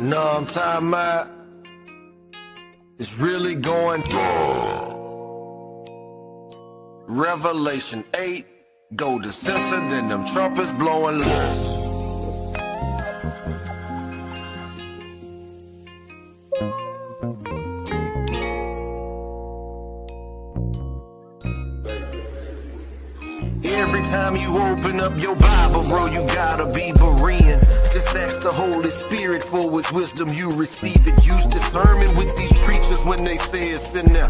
No, I'm talking about it's really going down. Revelation 8, golden censer, then them trumpets blowing low. Every time you open up your Bible, bro, you gotta be Berean. Just ask the Holy Spirit for his wisdom, you receive it. Use discernment with these preachers when they say it's in there.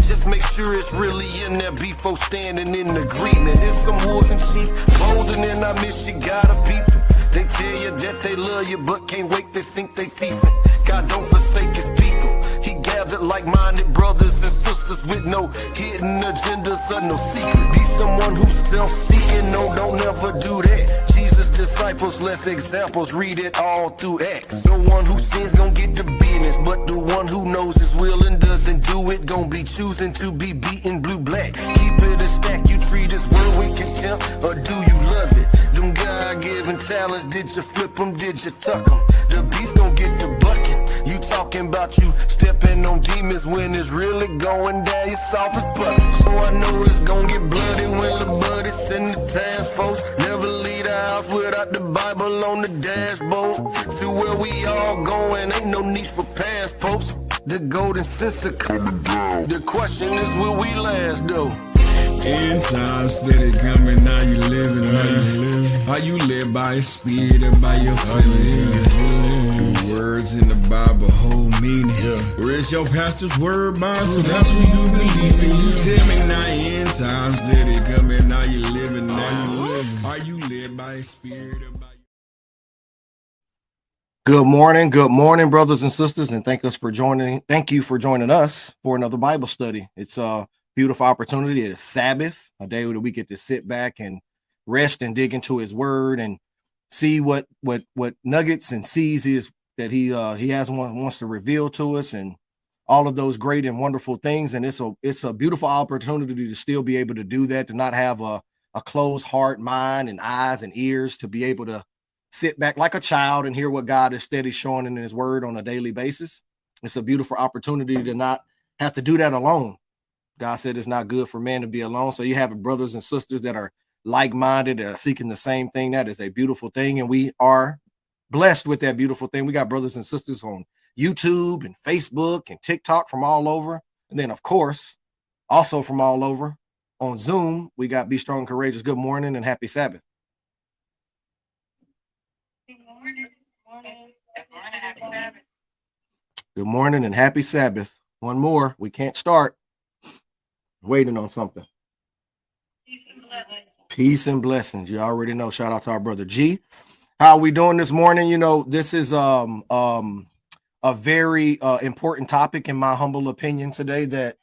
Just make sure it's really in there before standing in agreement. It's some wolves and sheep, clothing and I miss you, gotta peep it. They tell you that they love you, but can't wait to sink their teeth in. God don't forsake his people. He gathered like-minded brothers and sisters with no hidden agendas or no secret. Be someone who's self-seeking, no, don't ever do that. Jesus' disciples left examples, read it all through Acts. The one who sins gon' get the business, but the one who knows his will and doesn't do it gon' be choosing to be beaten blue-black. Keep it a stack, you treat his word with contempt, or do you love it? Them God-given talents, did you flip them, did you tuck them? The beast gon' get the bucket. You talking about you stepping on demons when it's really going down, you soft as puppets. So I know it's gon' get bloody when the buddies send the task force. Never leave the house without the Bible on the dashboard. See where we all going, ain't no need for passports. The golden censer coming down. The question is, will we last though? End time steady coming, now you living, man. Are you led by your spirit or by your feelings? Words in the Bible hold meaning. Where's your pastor's word bond? So that's what you believe in. You tell me now, end time steady coming, now you living, Are you led by your spirit or by Good morning, brothers and sisters, and thank you for joining us for another Bible study. It's a beautiful opportunity. It is Sabbath, a day that we get to sit back and rest and dig into his word and see what nuggets and seeds is that he wants to reveal to us, and all of those great and wonderful things. And it's a beautiful opportunity to still be able to do that, to not have a closed heart, mind, and eyes and ears, to be able to sit back like a child and hear what God is steady showing in his word on a daily basis. It's a beautiful opportunity to not have to do that alone. God said it's not good for man to be alone. So you have brothers and sisters that are like-minded, that are seeking the same thing. That is a beautiful thing. And we are blessed with that beautiful thing. We got brothers and sisters on YouTube and Facebook and TikTok from all over. And then, of course, also from all over on Zoom, we got Be Strong and Courageous. Good morning and happy Sabbath. Good morning and happy Sabbath. One more. We can't start. Waiting on something. Peace and blessings. You already know. Shout out to our brother G. How are we doing this morning? You know, this is a very important topic, in my humble opinion, today. That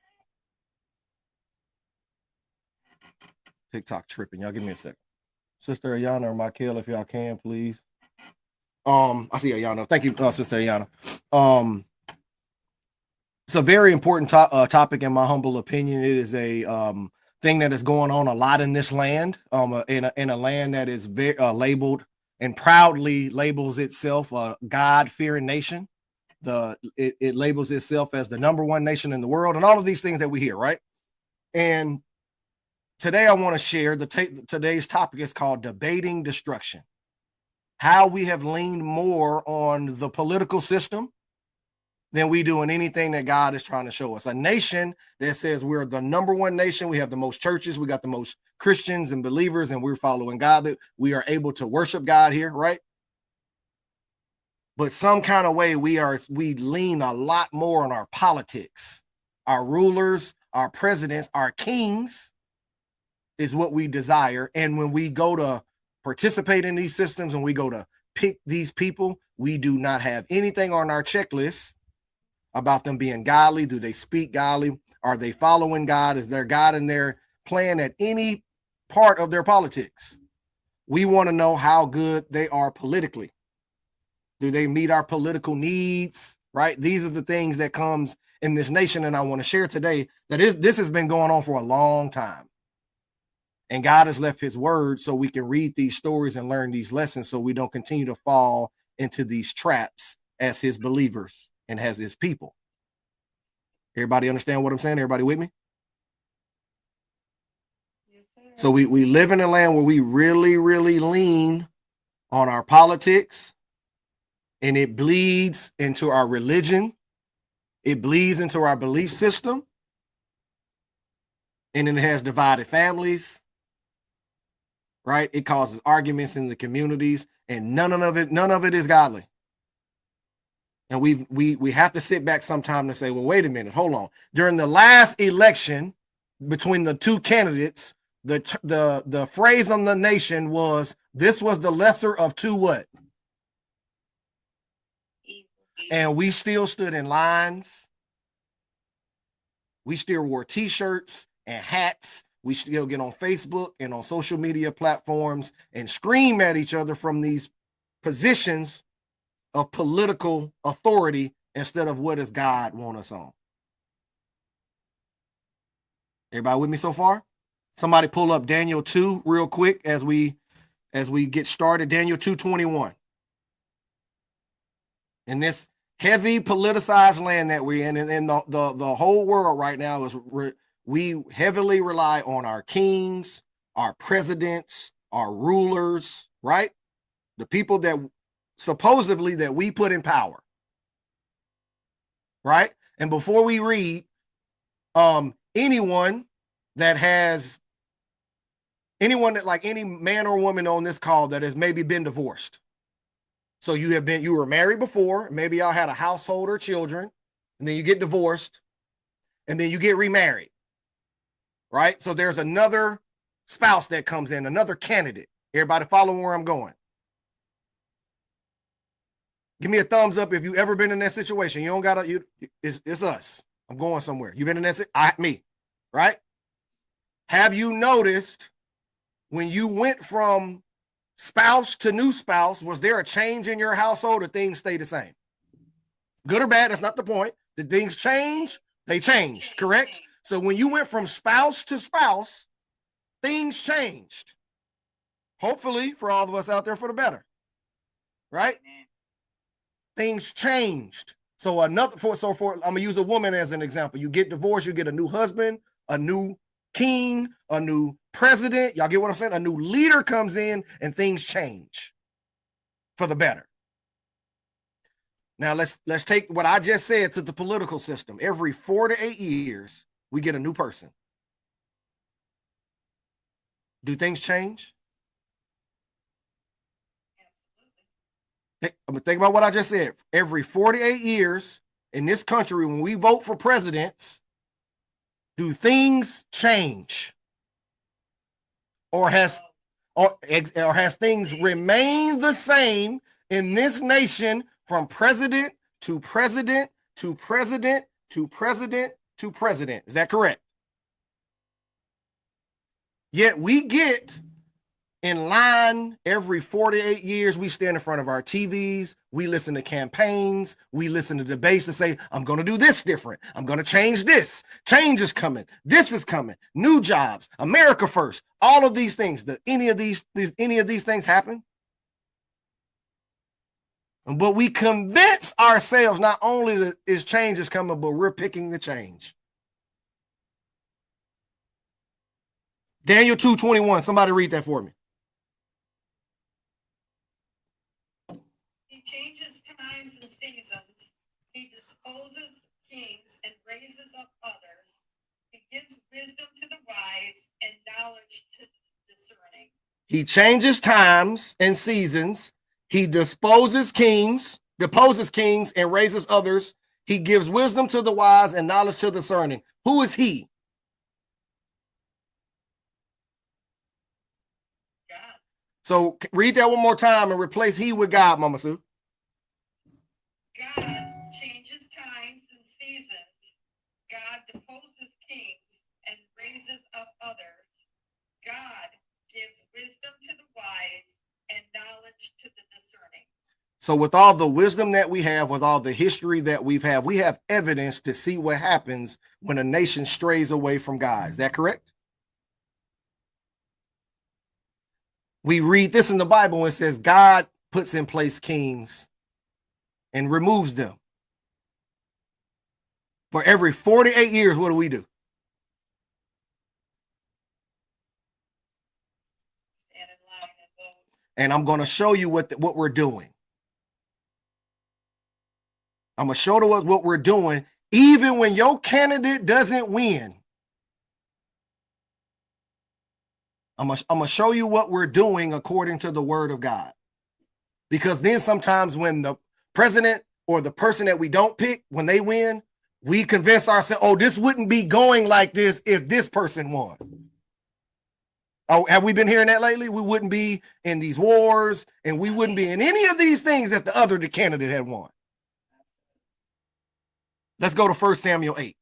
TikTok tripping. Y'all give me a second. Sister Ayana or Michael, if y'all can, please. I see Ayana. Thank you, Sister Ayana. It's a very important topic, in my humble opinion. It is a thing that is going on a lot in this land, in a land that is very labeled and proudly labels itself a God-fearing nation. It labels itself as the number one nation in the world, and all of these things that we hear, right? And today I want to share today's topic is called Debating Destruction. How we have leaned more on the political system than we do in anything that God is trying to show us. A nation that says we're the number one nation. We have the most churches. We got the most Christians and believers, and we're following God, that we are able to worship God here, right? But some kind of way we lean a lot more on our politics. Our rulers, our presidents, our kings is what we desire. And when we go to participate in these systems and we go to pick these people, we do not have anything on our checklist about them being godly. Do they speak godly? Are they following God? Is there God in their plan at any part of their politics? We want to know how good they are politically. Do they meet our political needs? Right? These are the things that comes in this nation. And I want to share today that this has been going on for a long time. And God has left his word so we can read these stories and learn these lessons, so we don't continue to fall into these traps as his believers and as his people. Everybody understand what I'm saying? Everybody with me? Yes, So we live in a land where we really, really lean on our politics, and it bleeds into our religion. It bleeds into our belief system. And then it has divided families, right? It causes arguments in the communities, and none of it is godly. And we have to sit back sometime to say, well, wait a minute, hold on. During the last election between the two candidates, the phrase on the nation was, this was the lesser of two what? And we still stood in lines. We still wore t-shirts and hats. We still get on Facebook and on social media platforms and scream at each other from these positions of political authority instead of what does God want us on. Everybody with me so far? Somebody pull up Daniel 2 real quick as we get started. Daniel 2:21. In this heavy politicized land that we're in, and the whole world right now is we heavily rely on our kings, our presidents, our rulers, right? The people that supposedly that we put in power, right? And before we read, anyone that like any man or woman on this call that has maybe been divorced. So you were married before, maybe y'all had a household or children, and then you get divorced, and then you get remarried, right? So there's another spouse that comes in, another candidate. Everybody following where I'm going? Give me a thumbs up if you've ever been in that situation. You don't gotta, it's us. I'm going somewhere. You've been in that, me, right? Have you noticed when you went from spouse to new spouse, was there a change in your household or things stay the same? Good or bad, that's not the point. Did things change? They changed, correct? So when you went from spouse to spouse, things changed. Hopefully for all of us out there for the better, right? Things changed. So I'm gonna use a woman as an example. You get divorced, you get a new husband, a new king, a new president. Y'all get what I'm saying? A new leader comes in and things change for the better. Now let's take what I just said to the political system. Every 4 to 8 years, we get a new person. Do things change? Think about what I just said. Every 48 years in this country, when we vote for presidents, do things change? Or has things remained the same in this nation from president to president to president to president to president? Is that correct? Yet we get in line every 48 years. We stand in front of our TVs. We listen to campaigns. We listen to debates to say, I'm going to do this different. I'm going to change this. Change is coming. This is coming. New jobs. America first. All of these things. Any of these things happen? But we convince ourselves not only that is change is coming, but we're picking the change. Daniel 2:21. Somebody read that for me. He changes times and seasons. He disposes kings and raises up others. He gives wisdom to the wise and knowledge to the discerning. He changes times and seasons. He deposes kings, and raises others. He gives wisdom to the wise and knowledge to the discerning. Who is he? God. So read that one more time and replace he with God, Mama Sue. God changes times and seasons. God deposes kings and raises up others. God gives wisdom to the wise and knowledge to the discerning. So with all the wisdom that we have, with all the history that we have evidence to see what happens when a nation strays away from God. Is that correct? We read this in the Bible and it says God puts in place kings and removes them. For every 48 years, what do we do? Stand in line and vote. And I'm going to show you what we're doing. I'm going to show us what we're doing, even when your candidate doesn't win. I'm going to show you what we're doing according to the word of God. Because then sometimes when the president or the person that we don't pick, when they win, we convince ourselves, oh, this wouldn't be going like this if this person won. Oh, have we been hearing that lately? We wouldn't be in these wars, and we wouldn't be in any of these things that the candidate had won. Let's go to 1 Samuel 8.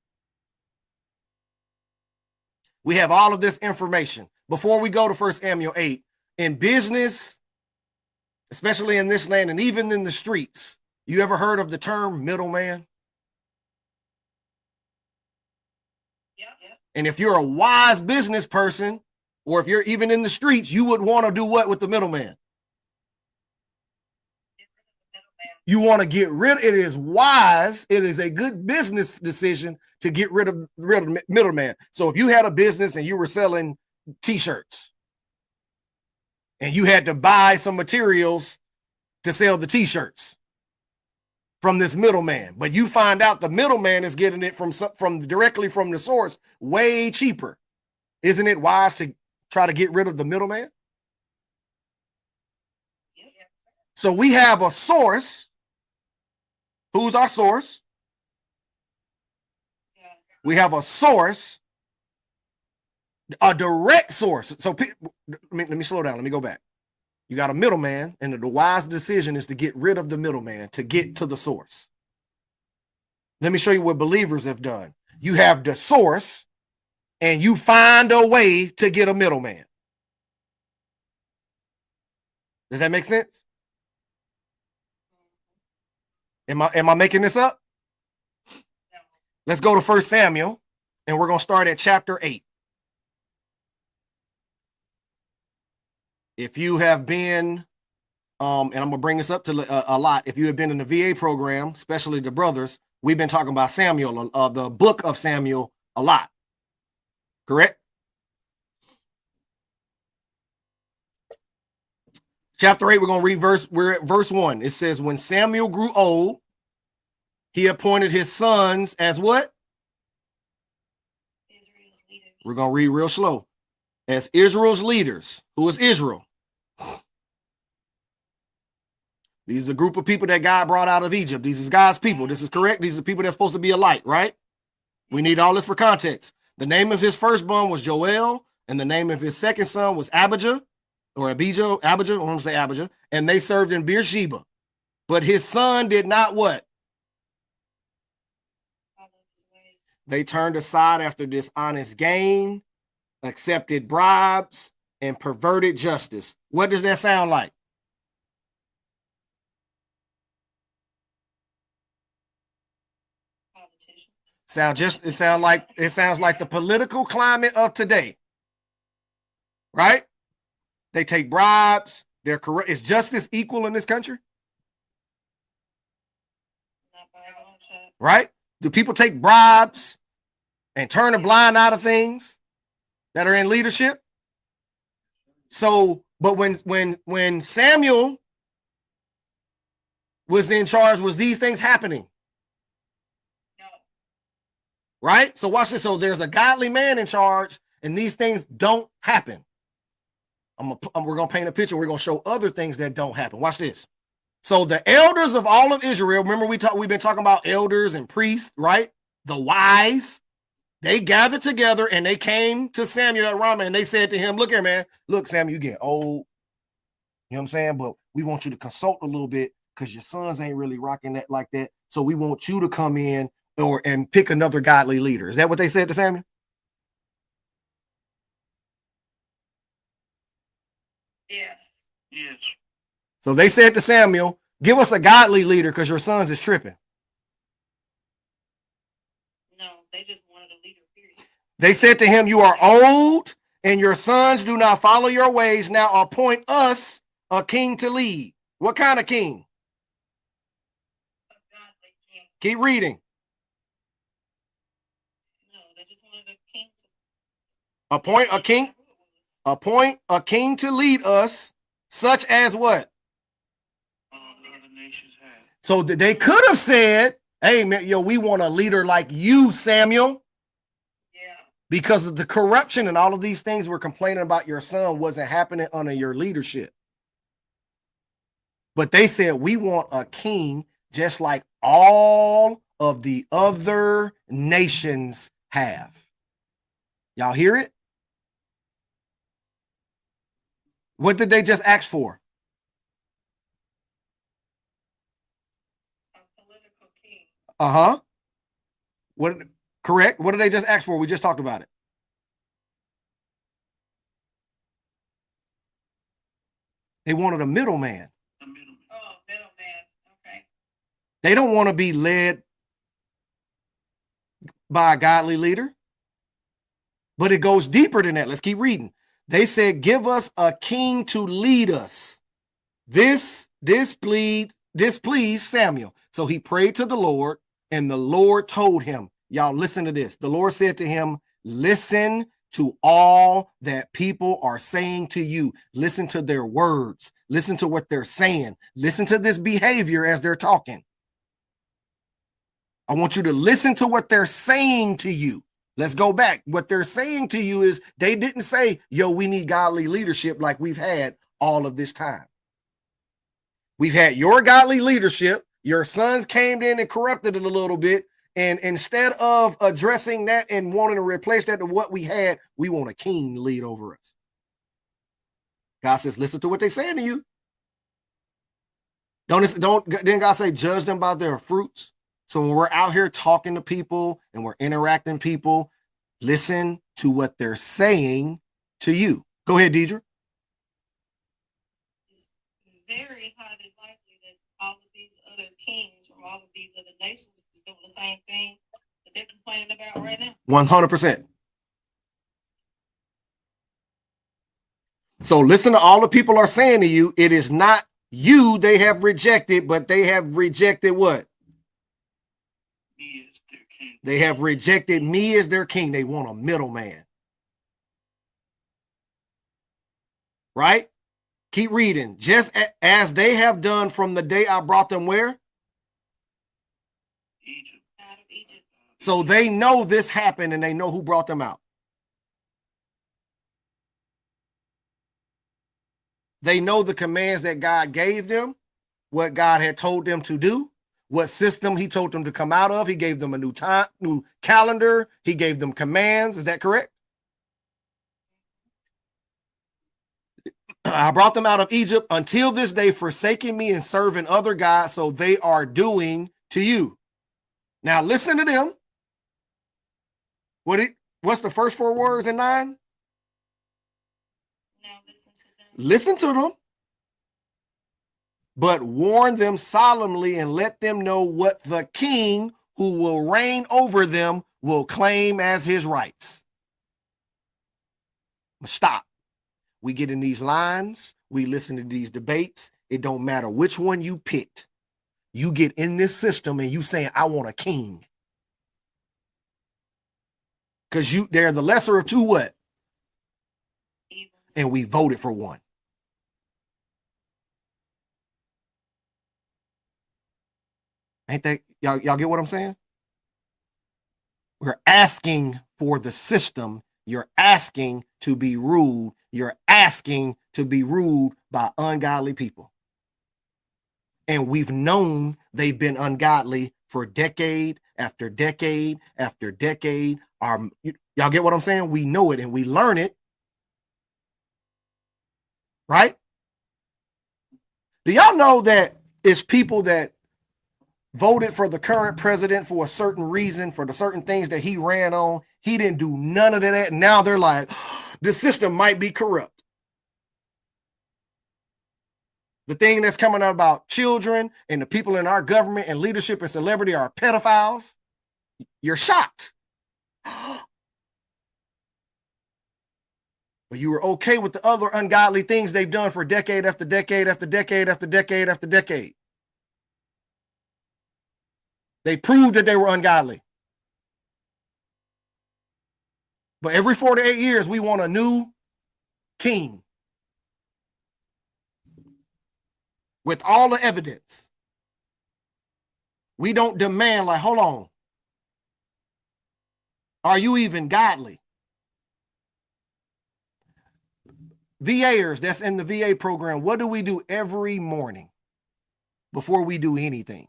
We have all of this information. Before we go to 1 Samuel 8, in business, especially in this land and even in the streets, you ever heard of the term middleman? Yep. And if you're a wise business person, or if you're even in the streets, you would want to do what with the middleman? You want to get rid of it. Is wise. It is a good business decision to get rid of the middleman. So if you had a business and you were selling t-shirts and you had to buy some materials to sell the t-shirts from this middleman, but you find out the middleman is getting it from directly from the source way cheaper. Isn't it wise to try to get rid of the middleman? So we have a source. Who's our source? We have a source, a direct source. So let me slow down. Let me go back. You got a middleman, and the wise decision is to get rid of the middleman to get to the source. Let me show you what believers have done. You have the source, and you find a way to get a middleman. Does that make sense? Am I making this up? No. Let's go to 1 Samuel, and we're going to start at chapter 8. If you have been, and I'm going to bring this up to a lot, if you have been in the VA program, especially the brothers, we've been talking about Samuel, the book of Samuel, a lot. Correct? Chapter 8, we're going to we're at verse 1. It says, when Samuel grew old, he appointed his sons as what? Israel's leaders. We're going to read real slow. As Israel's leaders. Who is Israel? These are the group of people that God brought out of Egypt. These is God's people. This is correct. These are people that's supposed to be a light, right? We need all this for context. The name of his firstborn was Joel, and the name of his second son was Abijah, or Abijah, I want to say Abijah, and they served in Beersheba. But his son did not what? They turned aside after dishonest gain, accepted bribes, and perverted justice. What does that sound like? It sounds like the political climate of today. Right? They take bribes. They're corrupt. Is justice equal in this country? Right? Do people take bribes and turn a blind eye to things that are in leadership? So, but when Samuel was in charge, was these things happening? No. Right? So watch this. So there's a godly man in charge, and these things don't happen. We're going to paint a picture. We're going to show other things that don't happen. Watch this. So the elders of all of Israel, remember we've been talking about elders and priests, right? The wise, they gathered together and they came to Samuel at Ramah and they said to him, look here, man, look, Samuel, you get old. You know what I'm saying? But we want you to consult a little bit because your sons ain't really rocking that like that. So we want you to come in and pick another godly leader. Is that what they said to Samuel? Yes. Yes. So they said to Samuel, give us a godly leader because your sons is tripping. No, they just wanted a leader, period. They said to him, you are old and your sons do not follow your ways. Now appoint us a king to lead. What kind of king? Keep reading. No, they just wanted a king to Appoint a king to lead us, such as what? All the other nations have. So they could have said, hey, man, yo, we want a leader like you, Samuel. Yeah. Because of the corruption and all of these things we're complaining about your son wasn't happening under your leadership. But they said, we want a king just like all of the other nations have. Y'all hear it? What did they just ask for? A political king. Uh-huh. What? Correct. What did they just ask for? We just talked about it. They wanted a middleman. The middleman. Oh, middleman. Okay. They don't want to be led by a godly leader. But it goes deeper than that. Let's keep reading. They said, give us a king to lead us. This displeased Samuel. So he prayed to the Lord, and the Lord told him, y'all listen to this. The Lord said to him, listen to all that people are saying to you. Listen to their words. Listen to what they're saying. Listen to this behavior as they're talking. I want you to listen to what they're saying to you. Let's go back. What they're saying to you is they didn't say, yo, we need godly leadership like we've had all of this time. We've had your godly leadership. Your sons came in and corrupted it a little bit. And instead of addressing that and wanting to replace that to what we had, we want a king to lead over us. God says, listen to what they're saying to you. Didn't God say, judge them by their fruits? So when we're out here talking to people and we're interacting people, listen to what they're saying to you. Go ahead, Deidre. It's very highly likely that all of these other kings from all of these other nations is doing the same thing that they're complaining about right now. 100%. So listen to all the people are saying to you. It is not you they have rejected, but they have rejected what? Me as their king. They have rejected me as their king. They want a middleman. Right? Keep reading. Just as they have done from the day I brought them where? Egypt. Out of Egypt. So they know this happened and they know who brought them out. They know the commands that God gave them, what God had told them to do, what system he told them to come out of. He gave them a new calendar. He gave them commands. Is that correct? I brought them out of Egypt until this day, forsaking me and serving other gods. So they are doing to you. Now listen to them. What's the first 4 words in 9? Now listen to them. Listen to them, but warn them solemnly and let them know what the king who will reign over them will claim as his rights. Stop. We get in these lines. We listen to these debates. It don't matter which one you picked. You get in this system and you saying, I want a king. Because they're the lesser of two what? Evils. And we voted for one. Ain't that, y'all get what I'm saying? We're asking for the system. You're asking to be ruled. You're asking to be ruled by ungodly people. And we've known they've been ungodly for decade after decade after decade. Y'all get what I'm saying? We know it and we learn it. Right? Do y'all know that it's people that voted for the current president for a certain reason, for the certain things that he ran on? He didn't do none of that. Now they're like, the system might be corrupt. The thing that's coming out about children and the people in our government and leadership and celebrity are pedophiles. You're shocked. But you were okay with the other ungodly things they've done for decade after decade after decade after decade after decade. They proved that they were ungodly. But every 48 years, we want a new king with all the evidence. We don't demand, like, hold on. Are you even godly? VAers that's in the VA program, what do we do every morning before we do anything?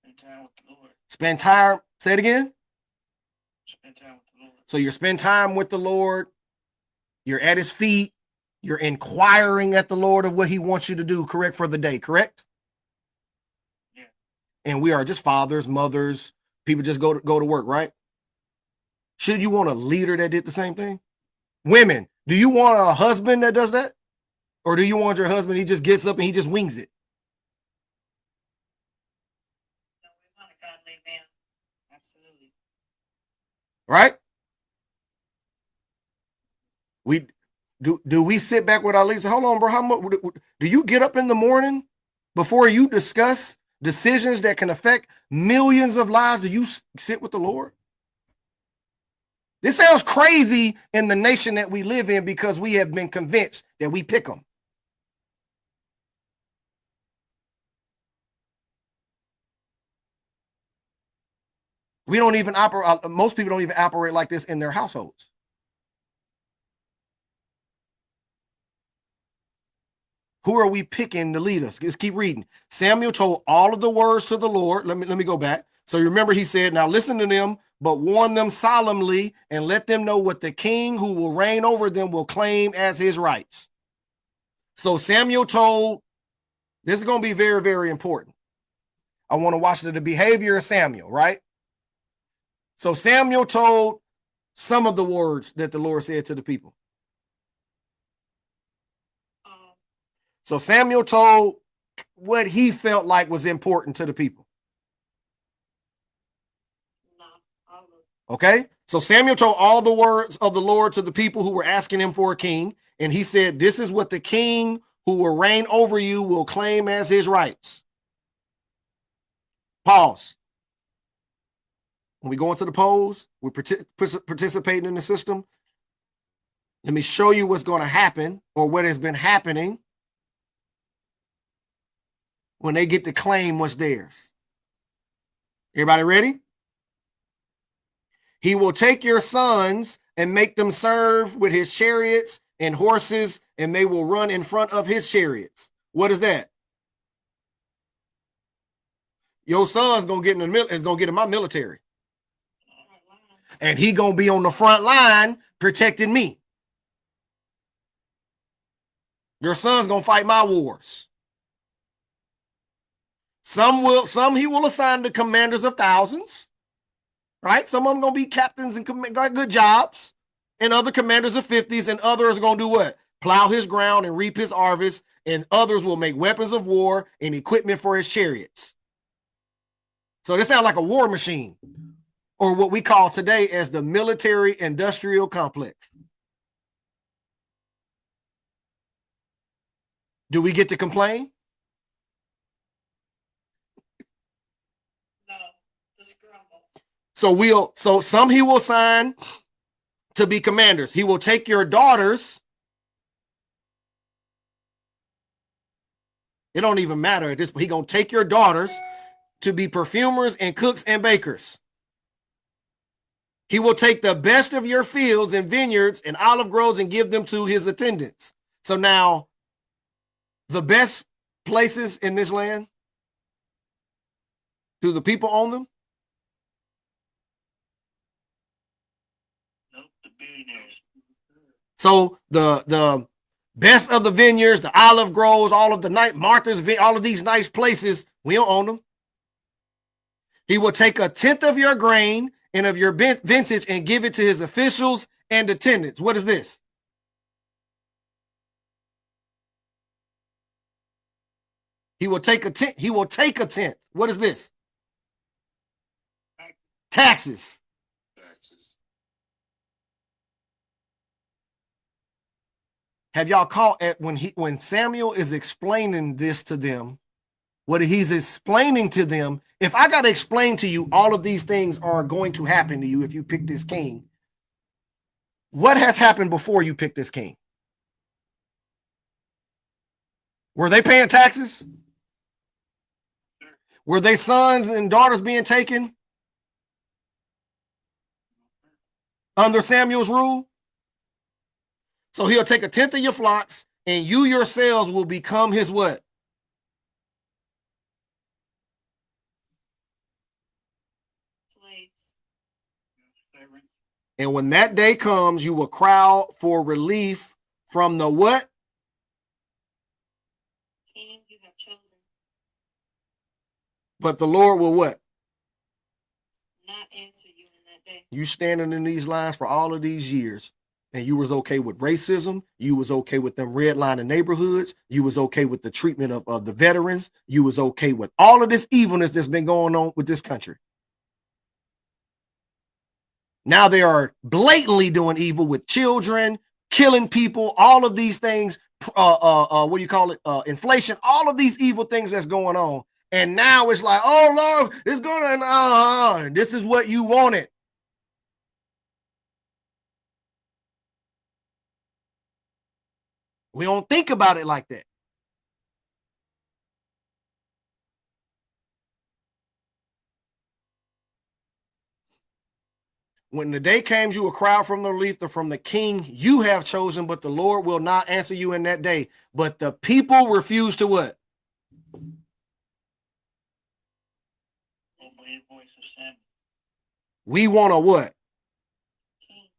Spend time with the Lord. Spend time, say it again. Spend time with the Lord. So you spend time with the Lord, you're at his feet, you're inquiring at the Lord of what he wants you to do, correct, for the day, correct? Yeah. And we are just fathers, mothers, people just go to work, right? Should you want a leader that did the same thing? Women, do you want a husband that does that? Or do you want your husband, he just gets up and he just wings it? No, we want a godly man. Absolutely. Right? We do we sit back with our leaders? Hold on, bro. How much do you get up in the morning before you discuss decisions that can affect millions of lives? Do you sit with the Lord? This sounds crazy in the nation that we live in because we have been convinced that we pick them. We don't even operate, most people don't even operate like this in their households. Who are we picking to lead us? Let's keep reading. Samuel told all of the words to the Lord. Let me go back. So you remember he said, now listen to them, but warn them solemnly and let them know what the king who will reign over them will claim as his rights. So Samuel told, this is going to be very, very important. I want to watch the behavior of Samuel, right? So Samuel told some of the words that the Lord said to the people. So Samuel told what he felt like was important to the people. Okay, so Samuel told all the words of the Lord to the people who were asking him for a king. And he said, this is what the king who will reign over you will claim as his rights. Pause. When we go into the polls, we're participating in the system. Let me show you what's going to happen or what has been happening when they get to claim what's theirs. Everybody ready? He will take your sons and make them serve with his chariots and horses, and they will run in front of his chariots. What is that? Your son's gonna get in my military. And he gonna be on the front line protecting me. Your son's gonna fight my wars. Some he will assign to commanders of thousands, right? Some of them gonna be captains and got good jobs, and other commanders of 50s, and others are gonna do what? Plow his ground and reap his harvest, and others will make weapons of war and equipment for his chariots. So this sounds like a war machine, or what we call today as the military industrial complex. Do we get to complain? No, just grumble. So some he will assign to be commanders. He will take your daughters. It don't even matter at this point. He gonna take your daughters to be perfumers and cooks and bakers. He will take the best of your fields and vineyards and olive groves and give them to his attendants. So now, the best places in this land, do the people own them? Nope, the billionaires. So the best of the vineyards, the olive groves, all of the Martha's, all of these nice places, we don't own them. He will take 1/10 of your grain and of your vintage and give it to his officials and attendants. What is this? He will take 1/10. He will take 1/10. What is this? Taxes. Have y'all caught at when Samuel is explaining this to them? What he's explaining to them, if I got to explain to you all of these things are going to happen to you if you pick this king, what has happened before you pick this king? Were they paying taxes? Were they sons and daughters being taken under Samuel's rule? So he'll take a tenth of your flocks, and you yourselves will become his what? Slaves. And when that day comes, you will cry for relief from the what? King you have chosen. But the Lord will what? Not answer you in that day. You standing in these lines for all of these years, and you was okay with racism. You was okay with them redlining neighborhoods. You was okay with the treatment of the veterans. You was okay with all of this evilness that's been going on with this country. Now they are blatantly doing evil with children, killing people, all of these things. What do you call it? Inflation, all of these evil things that's going on. And now it's like, oh Lord, it's going to, this is what you wanted. We don't think about it like that. When the day comes, you will cry from the relief from the king you have chosen, but the Lord will not answer you in that day. But the people refuse to what? Obey the voice of Samuel. We want a what? King.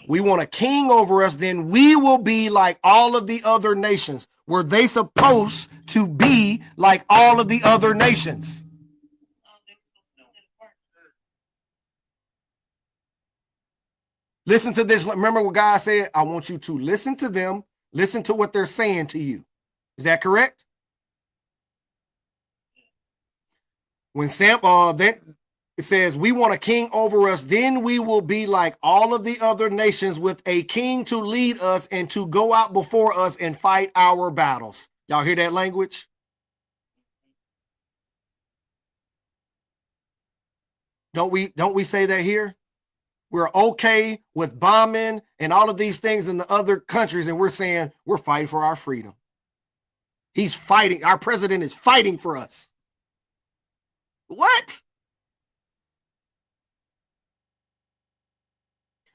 We want a king over us. Then we will be like all of the other nations. Were they supposed to be like all of the other nations? Oh, they were supposed to be set apart. Listen to this. Remember what God said? I want you to listen to them. Listen to what they're saying to you. Is that correct? When then it says, we want a king over us, then we will be like all of the other nations with a king to lead us and to go out before us and fight our battles. Y'all hear that language? Don't we say that here? We're okay with bombing and all of these things in the other countries, and we're saying we're fighting for our freedom. He's fighting. Our president is fighting for us. What?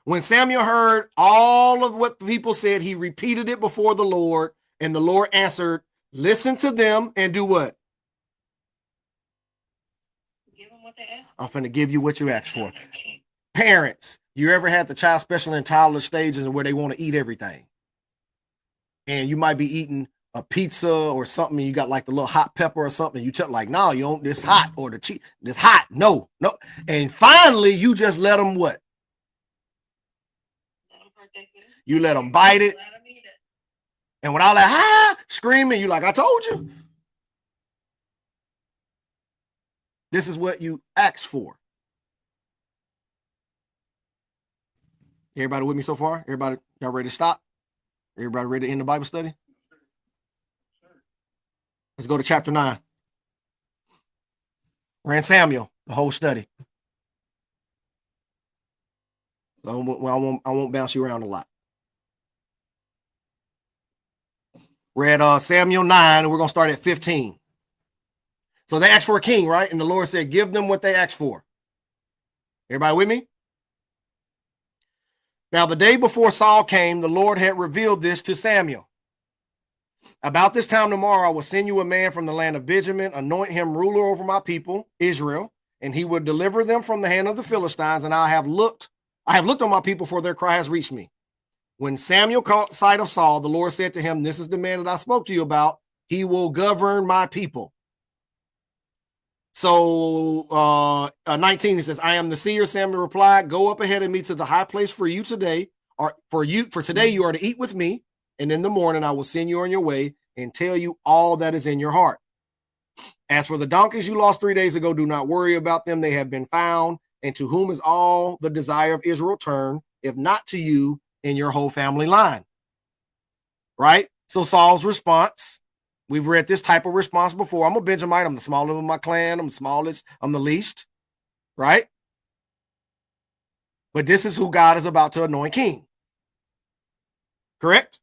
When Samuel heard all of what the people said, he repeated it before the Lord, and the Lord answered, listen to them and do what? Give them what they asked. I'm finna give you what you asked for. Parents, you ever had the child special and toddler stages where they want to eat everything? And you might be eating a pizza or something, and you got like the little hot pepper or something, and you tell like, no, you don't, this hot, or the cheese, this hot, no. And finally, you just let them what? Let them hurt themselves. You let them bite it. Let them eat it. And when all that screaming, you like, I told you. This is what you asked for. Everybody with me so far? Everybody, y'all ready to stop? Everybody ready to end the Bible study? Let's go to chapter 9. We're in Samuel, the whole study. So I won't bounce you around a lot. We're at Samuel 9, and we're going to start at 15. So they asked for a king, right? And the Lord said, give them what they asked for. Everybody with me? Now, the day before Saul came, the Lord had revealed this to Samuel. About this time tomorrow, I will send you a man from the land of Benjamin, anoint him ruler over my people, Israel, and he will deliver them from the hand of the Philistines. And I have looked on my people, for their cry has reached me. When Samuel caught sight of Saul, the Lord said to him, this is the man that I spoke to you about. He will govern my people. So 19, it says, I am the seer. Samuel replied, go up ahead of me to the high place for you today, or for today you are to eat with me. And in the morning I will send you on your way and tell you all that is in your heart. As for the donkeys you lost 3 days ago, do not worry about them. They have been found. And to whom is all the desire of Israel turned, if not to you and your whole family line? Right? So Saul's response, We've read this type of response before. I'm a Benjamite. I'm the smallest of my clan. I'm the smallest. I'm the least, right? But this is who God is about to anoint king. Correct?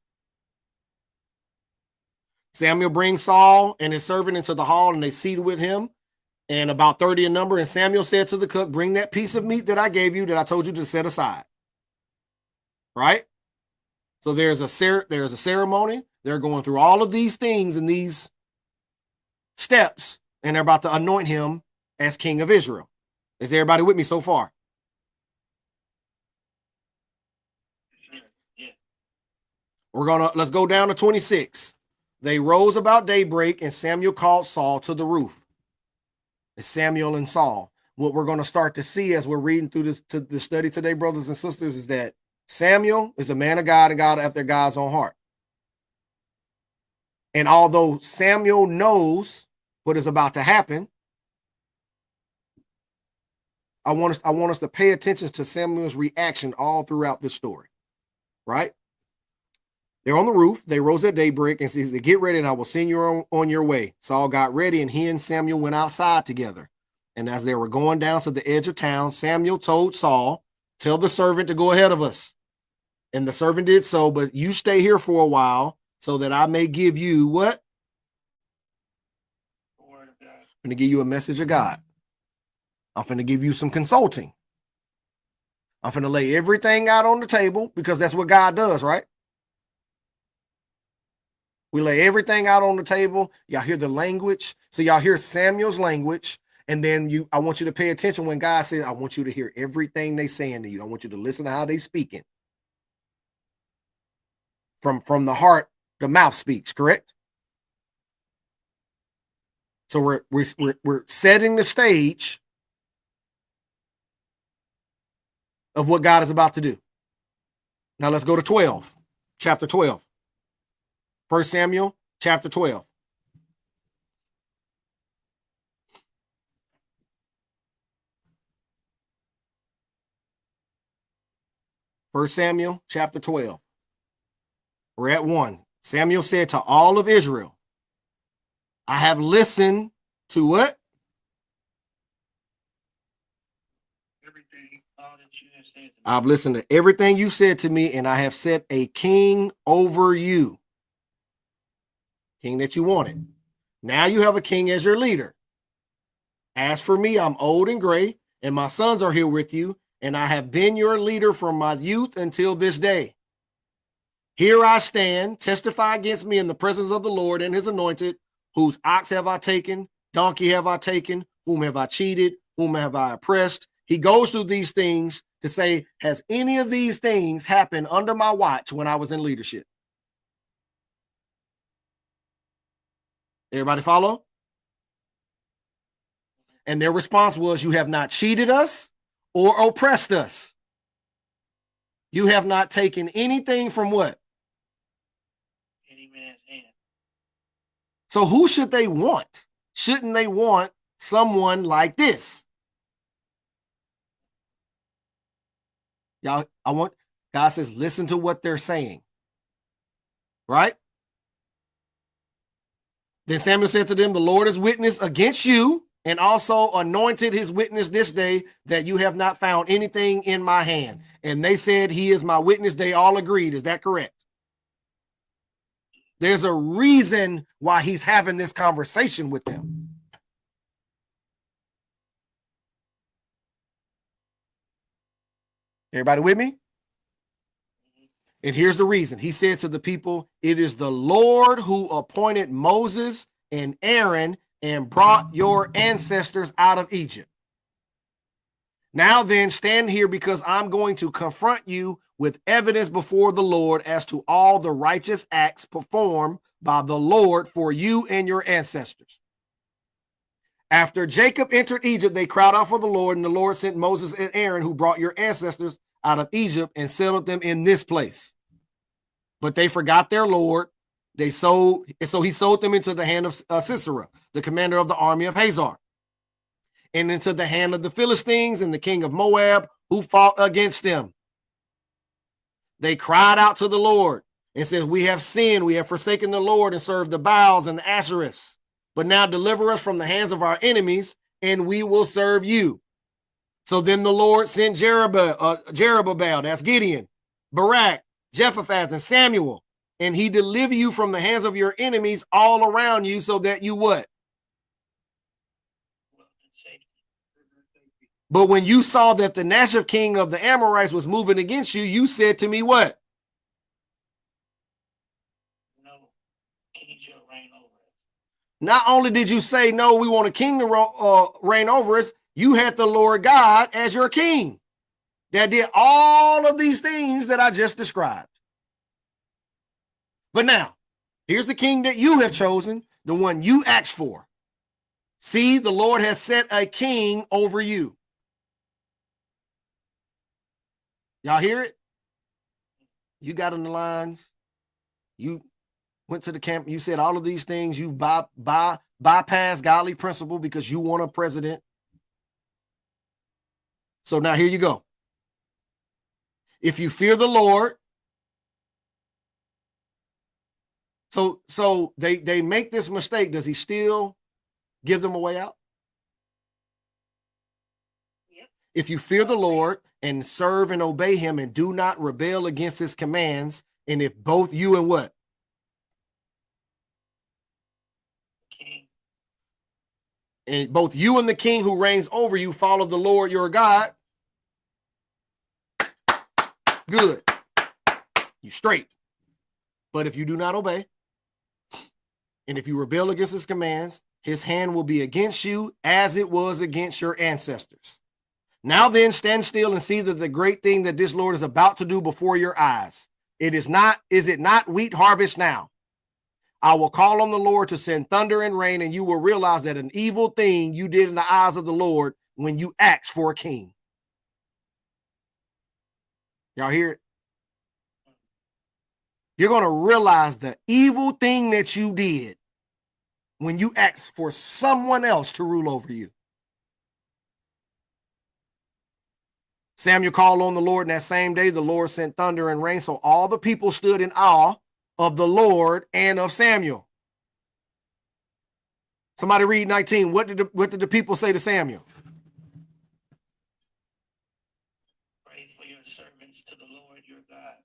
Samuel brings Saul and his servant into the hall, and they seated with him, and about 30 in number. And Samuel said to the cook, bring that piece of meat that I gave you, that I told you to set aside. Right? So there's a ceremony. They're going through all of these things and these steps, and they're about to anoint him as king of Israel. Is everybody with me so far? Yeah. Let's go down to 26. They rose about daybreak, and Samuel called Saul to the roof. It's Samuel and Saul. What we're going to start to see as we're reading through the study today, brothers and sisters, is that Samuel is a man of God and God after God's own heart. And although Samuel knows what is about to happen, I want us to pay attention to Samuel's reaction all throughout this story, right? They're on the roof. They rose at daybreak and says, get ready and I will send you on your way. Saul got ready and he and Samuel went outside together. And as they were going down to the edge of town, Samuel told Saul, tell the servant to go ahead of us. And the servant did so, but you stay here for a while so that I may give you what? The word of God. I'm going to give you a message of God. I'm going to give you some consulting. I'm going to lay everything out on the table because that's what God does, right? We lay everything out on the table. Y'all hear the language. So y'all hear Samuel's language. And then I want you to pay attention when God says, I want you to hear everything they saying to you. I want you to listen to how they speaking. From the heart, the mouth speaks, correct? So we're setting the stage of what God is about to do. Now let's go to 12, chapter 12. 1 Samuel, chapter 12. First Samuel, chapter 12. We're at 1. Samuel said to all of Israel, I have listened to what? Everything, all that you have said to me. I've listened to everything you said to me, and I have set a king over you. King that you wanted. Now you have a king as your leader. As for me, I'm old and gray, and my sons are here with you, and I have been your leader from my youth until this day. Here I stand, testify against me in the presence of the Lord and his anointed, whose ox have I taken, donkey have I taken, whom have I cheated, whom have I oppressed. He goes through these things to say, has any of these things happened under my watch when I was in leadership? Everybody follow? And their response was, you have not cheated us or oppressed us. You have not taken anything from what? Any man's hand. So who should they want? Shouldn't they want someone like this? Y'all, God says, listen to what they're saying. Right? Then Samuel said to them, the Lord is witness against you, and also anointed his witness this day that you have not found anything in my hand. And they said, he is my witness. They all agreed. Is that correct? There's a reason why he's having this conversation with them. Everybody with me? And here's the reason. He said to the people, it is the Lord who appointed Moses and Aaron and brought your ancestors out of Egypt. Now then, stand here because I'm going to confront you with evidence before the Lord as to all the righteous acts performed by the Lord for you and your ancestors. After Jacob entered Egypt, they cried out for the Lord, and the Lord sent Moses and Aaron, who brought your ancestors out of Egypt and settled them in this place. But they forgot their Lord. So he sold them into the hand of Sisera, the commander of the army of Hazor, and into the hand of the Philistines and the king of Moab, who fought against them. They cried out to the Lord, and says, we have sinned, we have forsaken the Lord and served the Baals and the Ashereths. But now deliver us from the hands of our enemies, and we will serve you. So then the Lord sent Jerubbaal, that's Gideon, Barak, Jephthah, and Samuel, and he delivered you from the hands of your enemies all around you, so that you what? But when you saw that the Nahash king of the Amorites was moving against you, you said to me what? No, king shall reign over us. Not only did you say, no, we want a king to reign over us, you had the Lord God as your king that did all of these things that I just described. But now, here's the king that you have chosen, the one you asked for. See, the Lord has set a king over you. Y'all hear it? You got on the lines. You went to the camp. You said all of these things. You bypassed godly principle because you want a president. So now here you go. If you fear the Lord, so they make this mistake. Does he still give them a way out? Yep. If you fear the Lord and serve and obey him and do not rebel against his commands, and if both you and what? King. And both you and the king who reigns over you follow the Lord your God, good. You straight. But if you do not obey, and if you rebel against his commands, his hand will be against you as it was against your ancestors. Now then, stand still and see that the great thing that this Lord is about to do before your eyes. Is it not wheat harvest now? I will call on the Lord to send thunder and rain, and you will realize that an evil thing you did in the eyes of the Lord when you asked for a king. Y'all hear it? You're going to realize the evil thing that you did when you asked for someone else to rule over you. Samuel called on the Lord, and that same day the Lord sent thunder and rain, so all the people stood in awe of the Lord and of Samuel. Somebody read 19. What did the people say to Samuel? Pray for your servants to the Lord your God,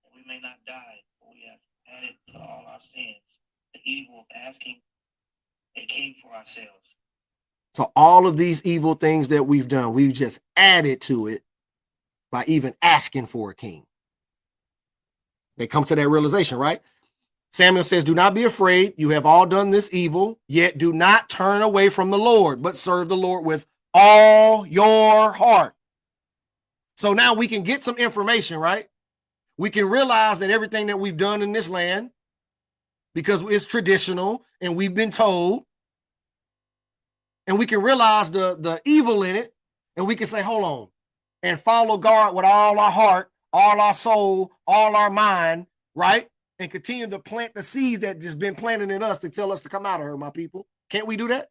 that we may not die, for we have added to all our sins the evil of asking a king for ourselves. So all of these evil things that we've done, we've just added to it by even asking for a king. They come to that realization, right? Samuel says, do not be afraid. You have all done this evil, yet do not turn away from the Lord, but serve the Lord with all your heart. So now we can get some information, right? We can realize that everything that we've done in this land, because it's traditional and we've been told, and we can realize the evil in it, and we can say, hold on, and follow God with all our heart, all our soul, all our mind, right? And continue to plant the seeds that just been planted in us to tell us to come out of her, my people. Can't we do that?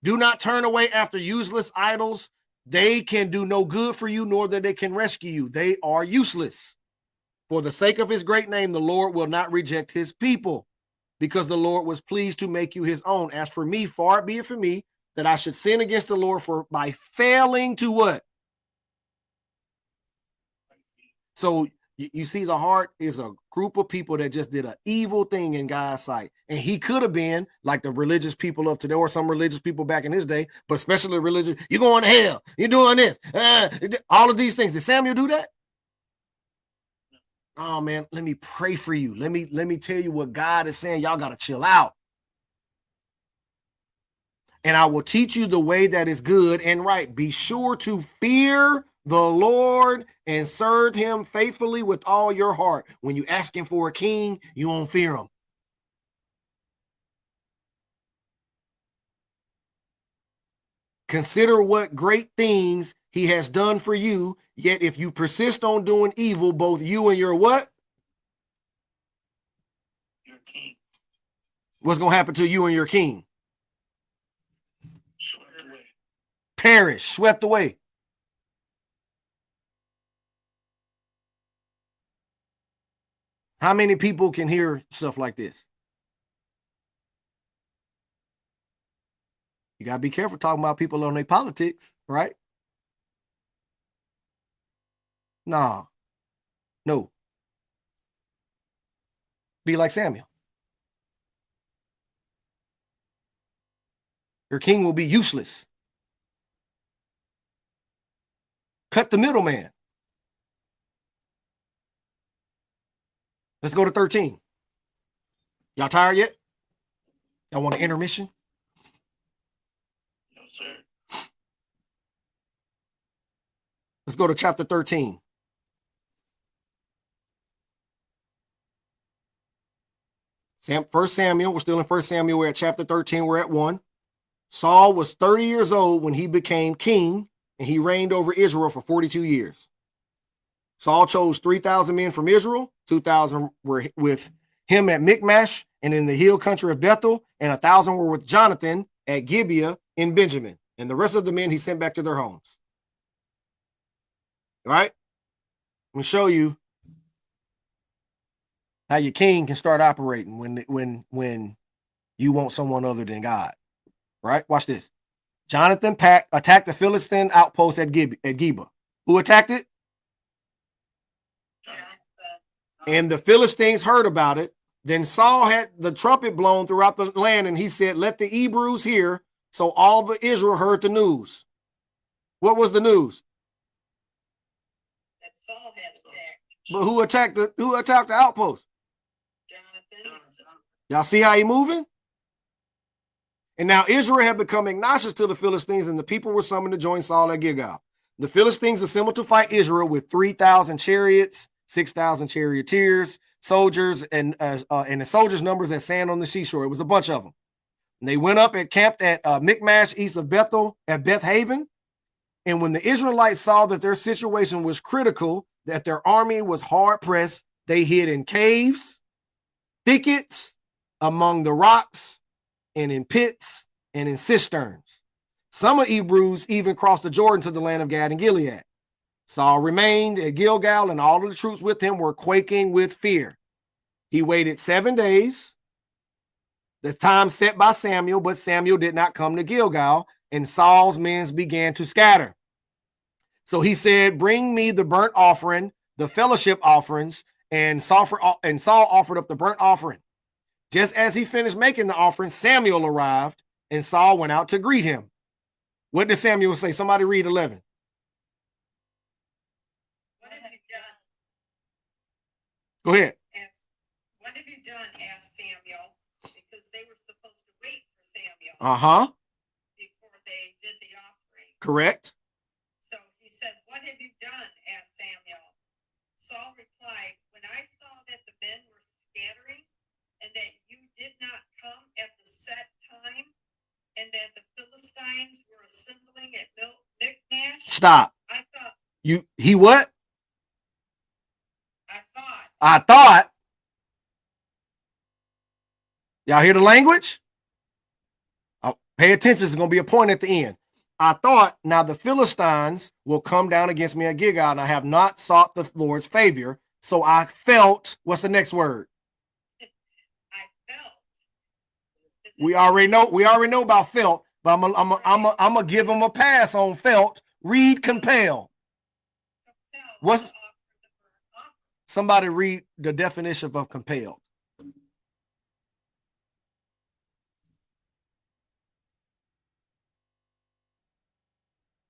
Do not turn away after useless idols. They can do no good for you, nor that they can rescue you. They are useless. For the sake of his great name, the Lord will not reject his people, because the Lord was pleased to make you his own. As for me, far be it from me that I should sin against the Lord by failing to what? So you see, the heart is a group of people that just did an evil thing in God's sight. And he could have been like the religious people of today, or some religious people back in his day, but especially religious. You're going to hell. You're doing this. All of these things. Did Samuel do that? Oh man, let me pray for you. Let me tell you what God is saying. Y'all got to chill out. And I will teach you the way that is good and right. Be sure to fear the Lord and serve him faithfully with all your heart. When you ask him for a king, you won't fear him. Consider what great things he has done for you. Yet if you persist on doing evil, both you and your what? Your king. What's going to happen to you and your king? Swept away. Perish, swept away. How many people can hear stuff like this? You gotta be careful talking about people on their politics, right? Nah, no. Be like Samuel. Your king will be useless. Cut the middleman. Let's go to 13. Y'all tired yet? Y'all want an intermission? No, sir. Let's go to chapter 13. First Samuel, we're still in 1 Samuel. We're at chapter 13. We're at 1. Saul was 30 years old when he became king, and he reigned over Israel for 42 years. Saul chose 3,000 men from Israel. 2,000 were with him at Michmash and in the hill country of Bethel, and 1,000 were with Jonathan at Gibeah in Benjamin. And the rest of the men he sent back to their homes. All right? Let me show you how your king can start operating when you want someone other than God. Right? Watch this. Jonathan attacked the Philistine outpost at Geba. Who attacked it? And the Philistines heard about it. Then Saul had the trumpet blown throughout the land, and he said, "Let the Hebrews hear." So all the Israel heard the news. What was the news? That Saul had attacked. But who attacked the outpost? Jonathan. Y'all see how he moving? And now Israel had become obnoxious to the Philistines, and the people were summoned to join Saul at Gilgal. The Philistines assembled to fight Israel with 3,000 chariots, 6,000 charioteers, soldiers, and the soldiers' numbers as sand on the seashore. It was a bunch of them. And they went up and camped at Michmash, east of Bethel, at Beth Haven. And when the Israelites saw that their situation was critical, that their army was hard pressed, they hid in caves, thickets, among the rocks, and in pits, and in cisterns. Some of Hebrews even crossed the Jordan to the land of Gad and Gilead. Saul remained at Gilgal, and all of the troops with him were quaking with fear. He waited 7 days, the time set by Samuel, but Samuel did not come to Gilgal, and Saul's men began to scatter. So he said, "Bring me the burnt offering, the fellowship offerings," and Saul offered up the burnt offering. Just as he finished making the offering, Samuel arrived, and Saul went out to greet him. What did Samuel say? Somebody read 11. What have you done? Go ahead. What have you done? Asked Samuel, because they were supposed to wait for Samuel before they did the offering. Correct. So he said, "What have you done?" asked Samuel. Saul replied, "When I saw that the men were scattering, and that you did not come at the set time, and that the Philistines were assembling at Michmash." Stop. I thought. He what? I thought. I thought. Y'all hear the language? Pay attention. There's going to be a point at the end. I thought, now the Philistines will come down against me at Gilgal, and I have not sought the Lord's favor. So I felt, what's the next word? I felt. We already know about felt, but I'm gonna give him a pass on felt. Read compel. What's somebody read the definition of compelled?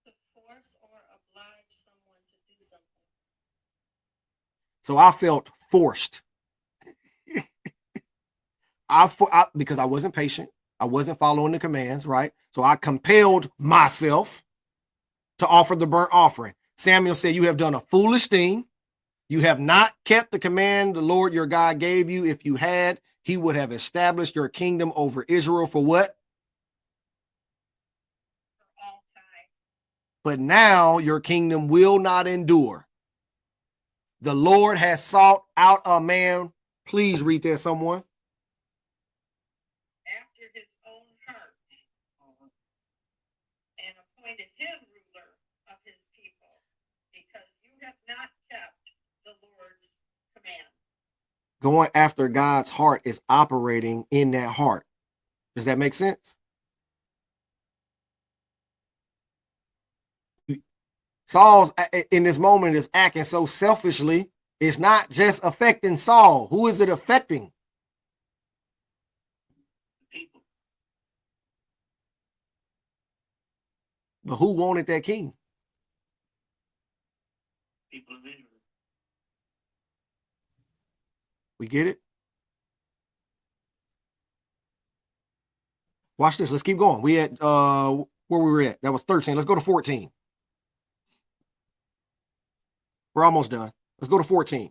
To force or oblige someone to do something. So I felt forced. Because I wasn't patient. I wasn't following the commands, right? So I compelled myself to offer the burnt offering. Samuel said, "You have done a foolish thing. You have not kept the command the Lord your God gave you. If you had, he would have established your kingdom over Israel for what? For all time. But now your kingdom will not endure. The Lord has sought out a man." Please read that, someone. After his own heart, and appointed him ruler of his people, because you have not kept the Lord's command. Going after God's heart is operating in that heart. Does that make sense? Saul's in this moment is acting so selfishly. It's not just affecting Saul. Who is it affecting? People. But who wanted that king? People of Israel. We get it? Watch this. Let's keep going. We at where we were at. That was 13. Let's go to 14. We're almost done. Let's go to 14.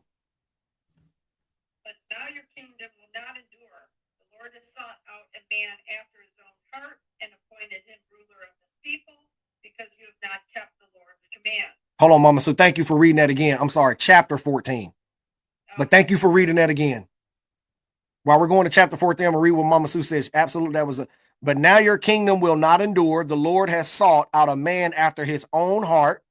But now your kingdom will not endure. The Lord has sought out a man after his own heart and appointed him ruler of his people, because you have not kept the Lord's command. Hold on, Mama. So thank you for reading that again. I'm sorry, chapter 14. But thank you for reading that again. While we're going to chapter 14, I'm going to read what Mama Sue says. Absolutely, that was a. But now your kingdom will not endure. The Lord has sought out a man after his own heart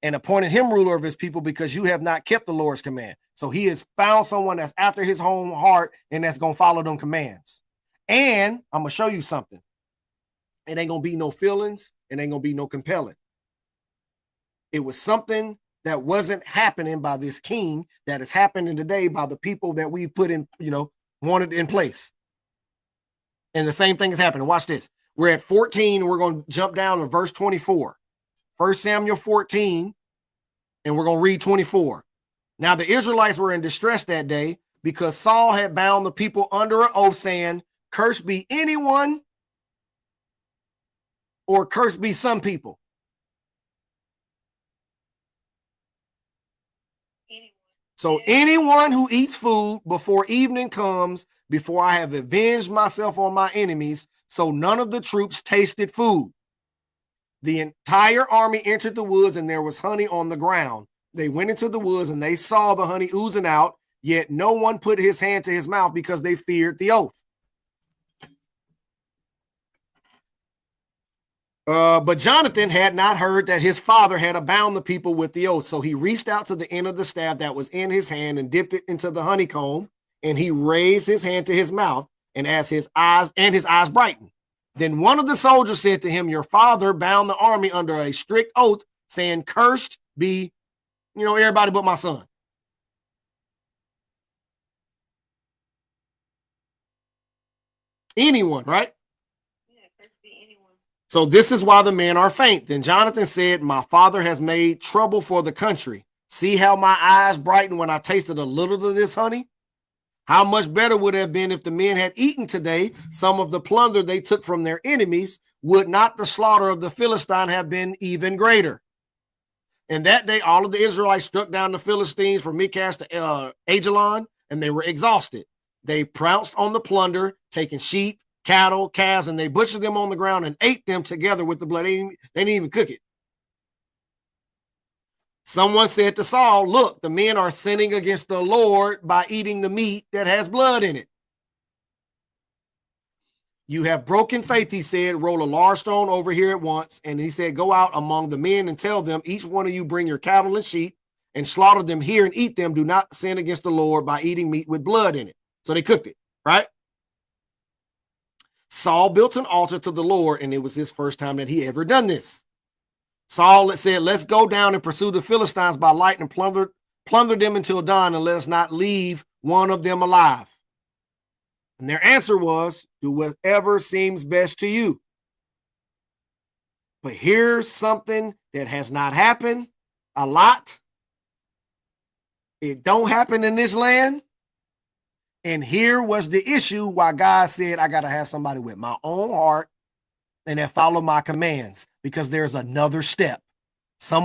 and appointed him ruler of his people, because you have not kept the Lord's command. So he has found someone that's after his own heart and that's going to follow them commands. And I'm going to show you something. It ain't going to be no feelings. It ain't going to be no compelling. It was something that wasn't happening by this king that is happening today by the people that we've put in, wanted in place. And the same thing is happening. Watch this. We're at 14. And we're going to jump down to verse 24. 1 Samuel 14. And we're going to read 24. Now the Israelites were in distress that day because Saul had bound the people under an oath, saying, "Cursed be anyone, or cursed be some people." So anyone who eats food before evening comes, before I have avenged myself on my enemies. So none of the troops tasted food. The entire army entered the woods, and there was honey on the ground. They went into the woods, and they saw the honey oozing out, yet no one put his hand to his mouth because they feared the oath. But Jonathan had not heard that his father had bound the people with the oath. So he reached out to the end of the staff that was in his hand and dipped it into the honeycomb, and he raised his hand to his mouth, and as his eyes brightened. Then one of the soldiers said to him, "Your father bound the army under a strict oath, saying, 'Cursed be, everybody but my son.'" Anyone, right? So this is why the men are faint. Then Jonathan said, "My father has made trouble for the country. See how my eyes brightened when I tasted a little of this honey? How much better would it have been if the men had eaten today some of the plunder they took from their enemies? Would not the slaughter of the Philistine have been even greater?" And that day, all of the Israelites struck down the Philistines from Michmash to Aijalon, and they were exhausted. They pounced on the plunder, taking sheep, cattle, calves, and they butchered them on the ground and ate them together with the blood. They didn't even cook it. Someone said to Saul, "Look, the men are sinning against the Lord by eating the meat that has blood in it." "You have broken faith," he said. "Roll a large stone over here at once." And he said, "Go out among the men and tell them, each one of you bring your cattle and sheep and slaughter them here and eat them. Do not sin against the Lord by eating meat with blood in it." So they cooked it, right? Saul built an altar to the Lord, and it was his first time that he ever done this. Saul said, "Let's go down and pursue the Philistines by night and plunder them until dawn, and let us not leave one of them alive." And their answer was, "Do whatever seems best to you." But here's something that has not happened a lot. It don't happen in this land. And here was the issue why God said, "I got to have somebody with my own heart and that follow my commands," because there's another step. So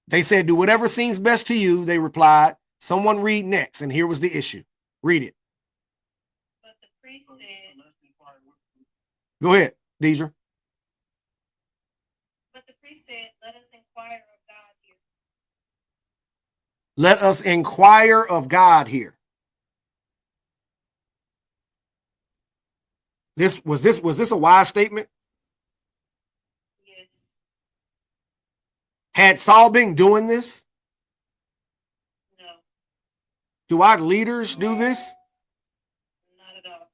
they said, "Do whatever seems best to you." They replied. Someone read next. And here was the issue. Read it. But the priest said, Go ahead, Deidre. "But the priest said, let us inquire of God here." Let us inquire of God here. Was this a wise statement? Yes. Had Saul been doing this? No. Do our leaders do this? Not at all.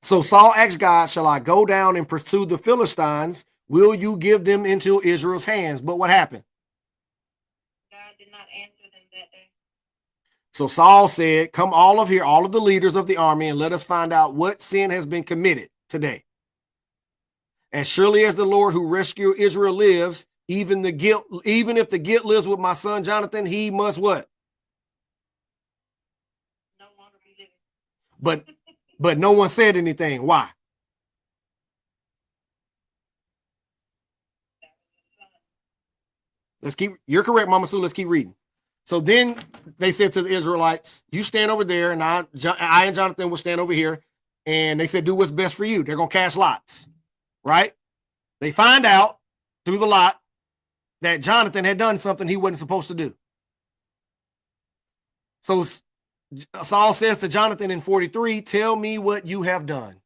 So Saul asked God, shall I go down and pursue the Philistines? Will you give them into Israel's hands? But what happened? God did not answer them that day. So Saul said, come all of here, all of the leaders of the army, and let us find out what sin has been committed today. As surely as the Lord who rescued Israel lives, even if the guilt lives with my son Jonathan, he must what? No longer be living. But no one said anything. Why? That was his son. Let's keep, you're correct, Mama Sue. Let's keep reading. So then they said to the Israelites, you stand over there, and I and Jonathan will stand over here. And they said, do what's best for you. They're going to cast lots, right? They find out through the lot that Jonathan had done something he wasn't supposed to do. So Saul says to Jonathan in 43, tell me what you have done.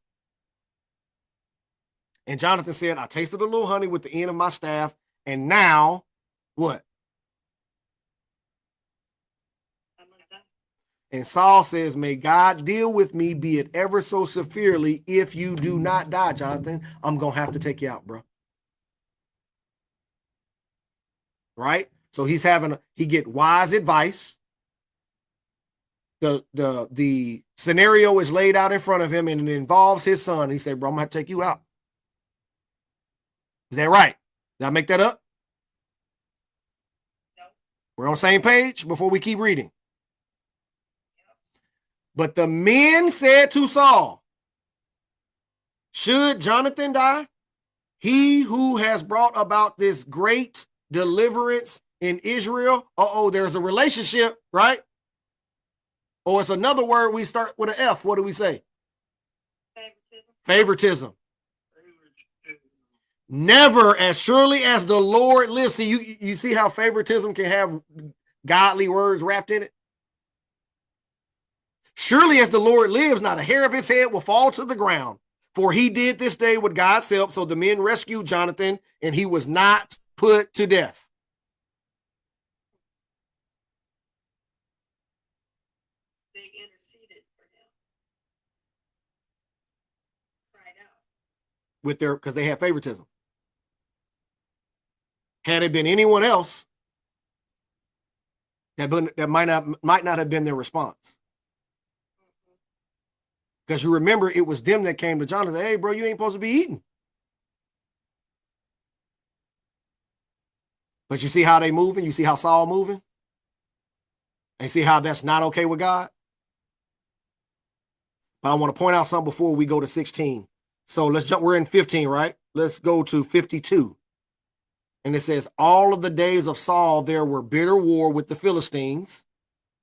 And Jonathan said, I tasted a little honey with the end of my staff, and now what? I must die. And Saul says, may God deal with me, be it ever so severely. If you do not die, Jonathan, I'm going to have to take you out, bro. Right? So he get wise advice. The scenario is laid out in front of him, and it involves his son. He said, bro, I'm going to take you out. Is that right? Did I make that up? No. We're on the same page before we keep reading. But the men said to Saul, should Jonathan die? He who has brought about this great deliverance in Israel. There's a relationship, right? Or it's another word. We start with an F. What do we say? Favoritism. Never, as surely as the Lord lives. See, you see how favoritism can have godly words wrapped in it? Surely as the Lord lives, not a hair of his head will fall to the ground. For he did this day with God's help. So the men rescued Jonathan, and he was not put to death. They interceded for him. Cried out. Because they had favoritism. Had it been anyone else, that might not have been their response. Because you remember, it was them that came to Jonathan. Hey, bro, you ain't supposed to be eating. But you see how they moving? You see how Saul moving? And see how that's not okay with God? But I want to point out something before we go to 16. So let's jump. We're in 15, right? Let's go to 52. And it says, all of the days of Saul, there were bitter war with the Philistines.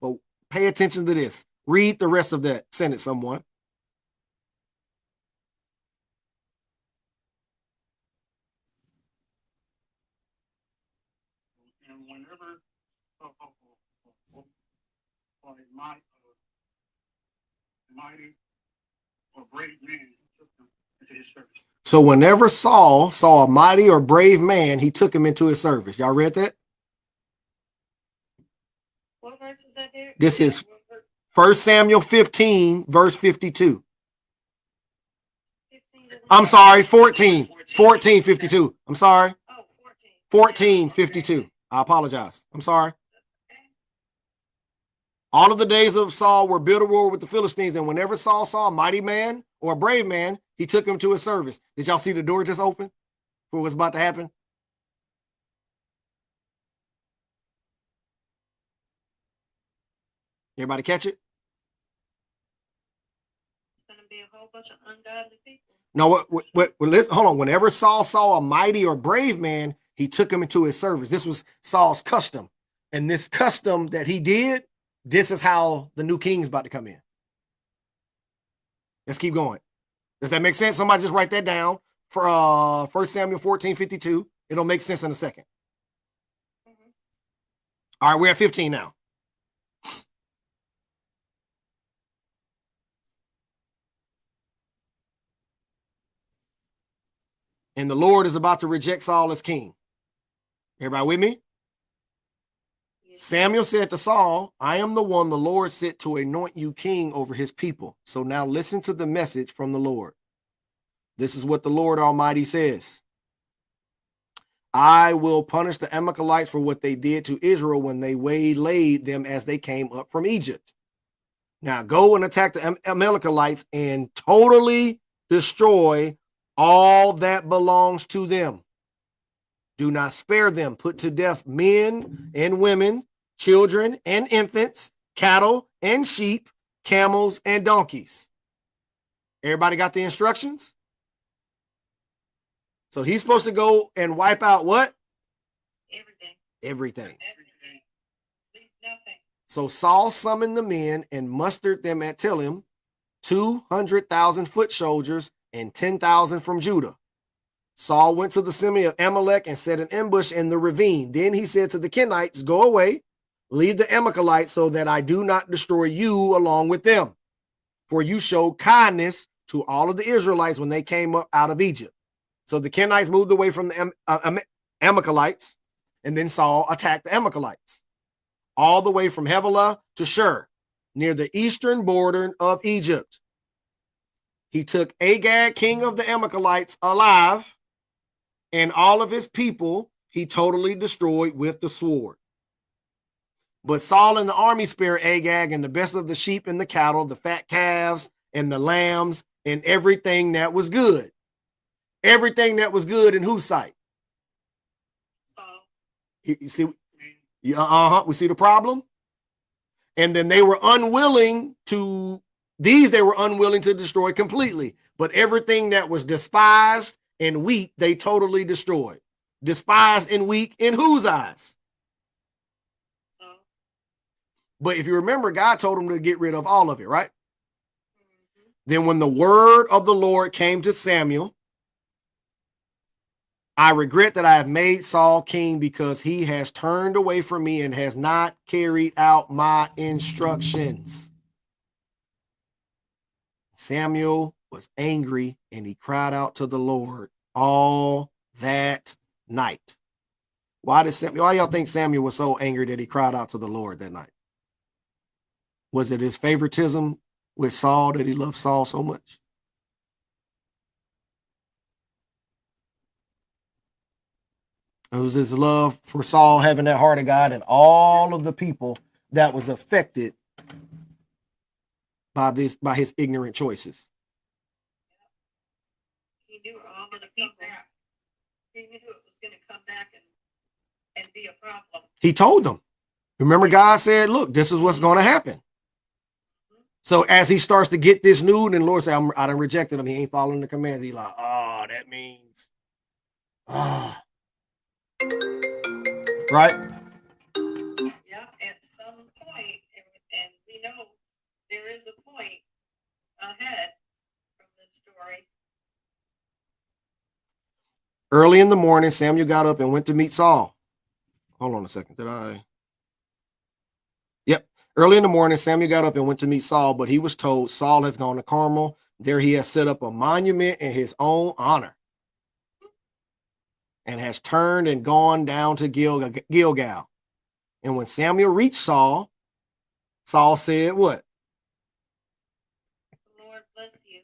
But pay attention to this. Read the rest of that sentence, someone. And whenever mighty or brave man took them into his service. So whenever Saul saw a mighty or brave man, he took him into his service. Y'all read that? What verse is that here? This is 1 Samuel 15, verse 52. 15. I'm sorry, 14, 52. I'm sorry, Oh, 14, 52. I apologize. I'm sorry. All of the days of Saul were bitter war with the Philistines, and whenever Saul saw a mighty man or a brave man, he took him to his service. Did y'all see the door just open for what's about to happen? Everybody catch it? It's going to be a whole bunch of ungodly people. No, listen, hold on. Whenever Saul saw a mighty or brave man, he took him into his service. This was Saul's custom. And this custom that he did, this is how the new king's about to come in. Let's keep going. Does that make sense? Somebody just write that down for 1 Samuel 14, 52. It'll make sense in a second. All right, we're at 15 now. And the Lord is about to reject Saul as king. Everybody with me? Samuel said to Saul, I am the one the Lord sent to anoint you king over his people. So now listen to the message from the Lord. This is what the Lord Almighty says. I will punish the Amalekites for what they did to Israel when they waylaid them as they came up from Egypt. Now go and attack the Amalekites and totally destroy all that belongs to them. Do not spare them. Put to death men and women, children and infants, cattle and sheep, camels and donkeys. Everybody got the instructions? So he's supposed to go and wipe out what? Everything. Everything. Everything. Leave nothing. So Saul summoned the men and mustered them at Tillim, 200,000 foot soldiers and 10,000 from Judah. Saul went to the city of Amalek and set an ambush in the ravine. Then he said to the Kenites, go away, leave the Amalekites so that I do not destroy you along with them. For you showed kindness to all of the Israelites when they came up out of Egypt. So the Kenites moved away from the Amalekites, and then Saul attacked the Amalekites all the way from Havilah to Shur, near the eastern border of Egypt. He took Agag, king of the Amalekites, alive, and all of his people he totally destroyed with the sword. But Saul and the army spared Agag and the best of the sheep and the cattle, the fat calves and the lambs, and everything that was good. Everything that was good in whose sight? Saul. You see, we see the problem. And then they were unwilling to destroy completely. But everything that was despised and weak, they totally destroyed. Despised and weak in whose eyes? Saul. But if you remember, God told him to get rid of all of it, right? Mm-hmm. Then when the word of the Lord came to Samuel, I regret that I have made Saul king because he has turned away from me and has not carried out my instructions. Samuel was angry and he cried out to the Lord all that night. Why y'all think Samuel was so angry that he cried out to the Lord that night? Was it his favoritism with Saul that he loved Saul so much? It was his love for Saul having that heart of God and all of the people that was affected by his ignorant choices. He knew all of the people. He knew it was going to come back and be a problem. He told them. Remember, God said, look, this is what's going to happen. So as he starts to get this news, and Lord said, I done rejected him. He ain't following the commands. He's like, oh, that means, right? Yeah, at some point, and we know there is a point ahead from this story. Early in the morning, Samuel got up and went to meet Saul. Hold on a second. Yep. Early in the morning, Samuel got up and went to meet Saul, but he was told Saul has gone to Carmel. There he has set up a monument in his own honor and has turned and gone down to Gilgal. And when Samuel reached Saul, Saul said, what? The Lord bless you.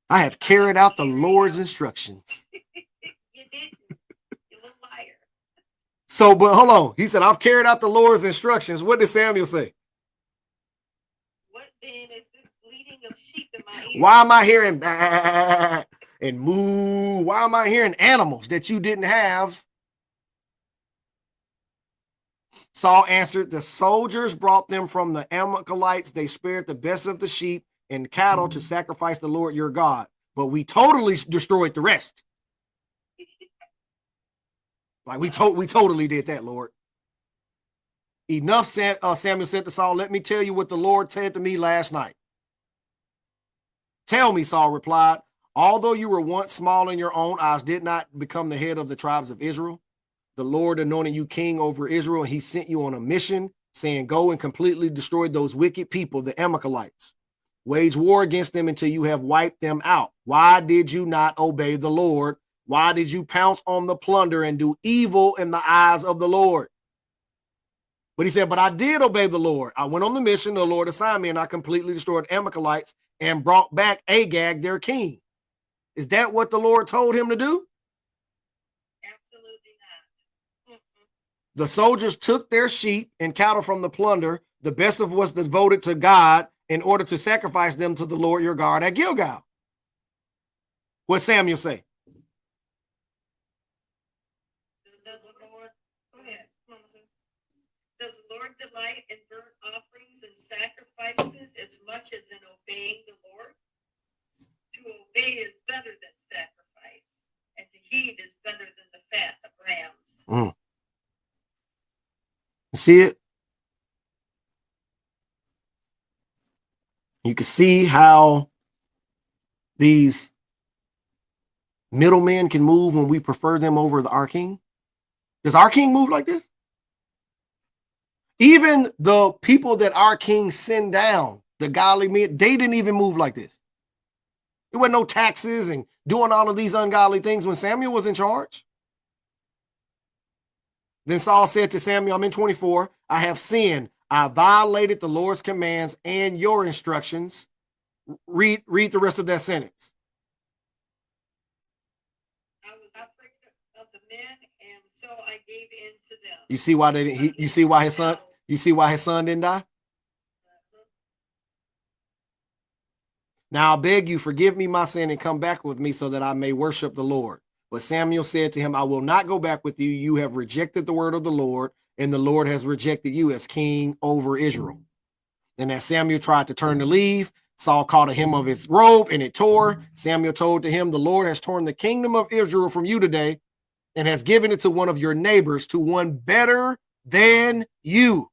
I have carried out the Lord's instructions. You didn't. You a liar. So, but hold on. He said, I've carried out the Lord's instructions. What did Samuel say? What then is this bleating of sheep in my ears? Why am I hearing bah and moo? Why am I hearing animals that you didn't have? Saul answered, the soldiers brought them from the Amalekites. They spared the best of the sheep and cattle to sacrifice the Lord your God, but we totally destroyed the rest. Like we totally did that, Lord. Enough, Samuel said to Saul, let me tell you what the Lord said to me last night. Tell me, Saul replied, although you were once small in your own eyes, did not become the head of the tribes of Israel. The Lord anointed you king over Israel, and he sent you on a mission saying, go and completely destroy those wicked people, the Amalekites. Wage war against them until you have wiped them out. Why did you not obey the Lord? Why did you pounce on the plunder and do evil in the eyes of the Lord? But he said, but I did obey the Lord. I went on the mission the Lord assigned me, and I completely destroyed Amalekites and brought back Agag, their king. Is that what the Lord told him to do? Absolutely not. The soldiers took their sheep and cattle from the plunder, the best of was devoted to God, in order to sacrifice them to the Lord your God at Gilgal. What Samuel say? Does the Lord, go ahead. Does the Lord delight in burnt offerings and sacrifices as much as in obeying the Lord? To obey is better than sacrifice, and to heed is better than the fat of rams. You see it? You can see how these middlemen can move when we prefer them over our king. Does our king move like this? Even the people that our king send down, the godly men, they didn't even move like this. There were no taxes and doing all of these ungodly things when Samuel was in charge. Then Saul said to Samuel, I'm in 24, I have sinned. I violated the Lord's commands and your instructions. Read the rest of that sentence. I was afraid of the men, and so I gave in to them. You see why they didn't, you see why his son didn't die? Now I beg you, forgive me my sin and come back with me so that I may worship the Lord. But Samuel said to him, I will not go back with you. You have rejected the word of the Lord, and the Lord has rejected you as king over Israel. And as Samuel tried to turn to leave, Saul caught a hem of his robe and it tore. Samuel told to him, the Lord has torn the kingdom of Israel from you today and has given it to one of your neighbors, to one better than you.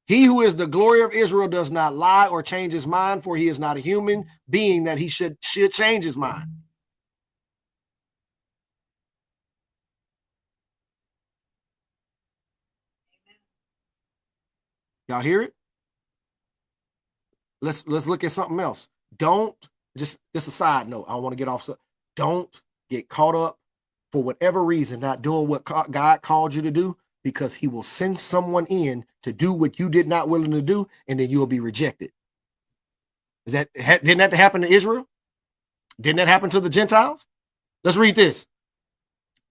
He who is the glory of Israel does not lie or change his mind, for he is not a human being that he should change his mind. Y'all hear it? Let's look at something else. Don't just a side note. I want to get off. Don't get caught up for whatever reason not doing what God called you to do, because he will send someone in to do what you did not willing to do, and then you'll be rejected. Didn't that happen to Israel? Didn't that happen to the Gentiles? Let's read this.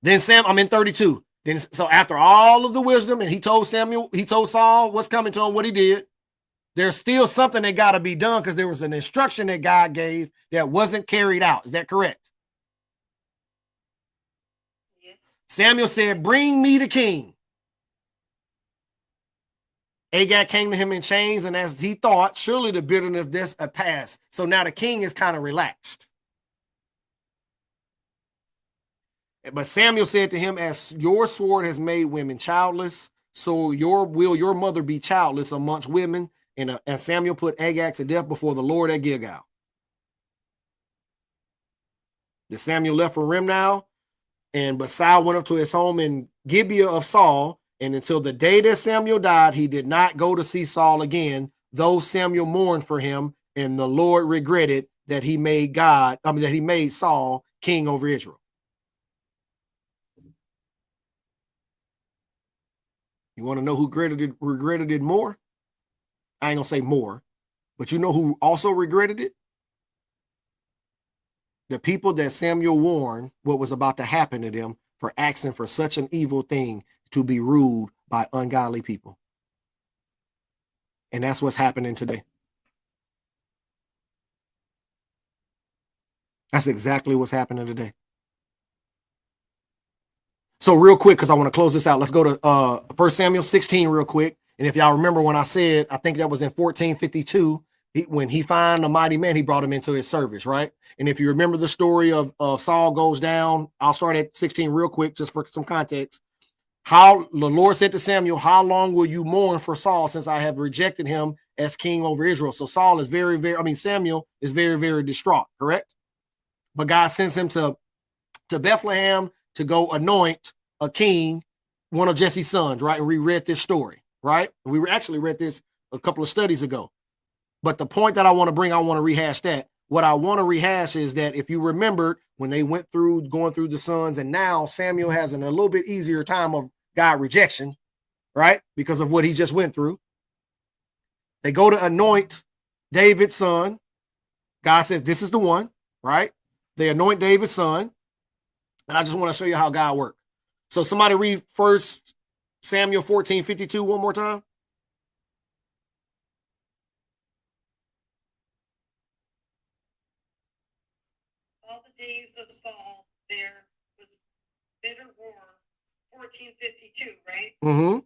Then I'm in 32. Then so after all of the wisdom, and he told Saul what's coming to him, what he did, there's still something that got to be done because there was an instruction that God gave that wasn't carried out. Is that correct? Yes. Samuel said, bring me the king. Agag came to him in chains, and as he thought, surely the bitterness of this had passed. So now the king is kind of relaxed. But Samuel said to him, as your sword has made women childless, so will your mother be childless amongst women. And Samuel put Agag to death before the Lord at Gilgal. Then Samuel left for Ramnah, but Saul went up to his home in Gibeah of Saul. And until the day that Samuel died, he did not go to see Saul again, though Samuel mourned for him, and the Lord regretted that he made Saul king over Israel. You want to know who regretted it more? I ain't gonna say more, but you know who also regretted it? The people that Samuel warned what was about to happen to them for asking for such an evil thing, to be ruled by ungodly people. And that's what's happening today. That's exactly what's happening today. So real quick, because I want to close this out, let's go to 1 Samuel 16 real quick. And if y'all remember when I said, I think that was in 1452, when he found a mighty man, he brought him into his service, right? And if you remember the story of Saul goes down, I'll start at 16 real quick, just for some context. How the Lord said to Samuel, how long will you mourn for Saul, since I have rejected him as king over Israel? So Saul is Samuel is very, very distraught, correct? But God sends him to Bethlehem to go anoint a king, one of Jesse's sons, right? And we read this story, right? We actually read this a couple of studies ago. But the point that I want to rehash that. What I want to rehash is that if you remember when they went through going through the sons, and now Samuel has a little bit easier time of God rejection. right? Because of what he just went through. They go to anoint David's son. God says, this is the one, right? They anoint David's son. And I just want to show you how God worked. So somebody read 1 Samuel 14:52 one more time. All the days of Saul, there was bitter war. 1452, right? Mm-hmm.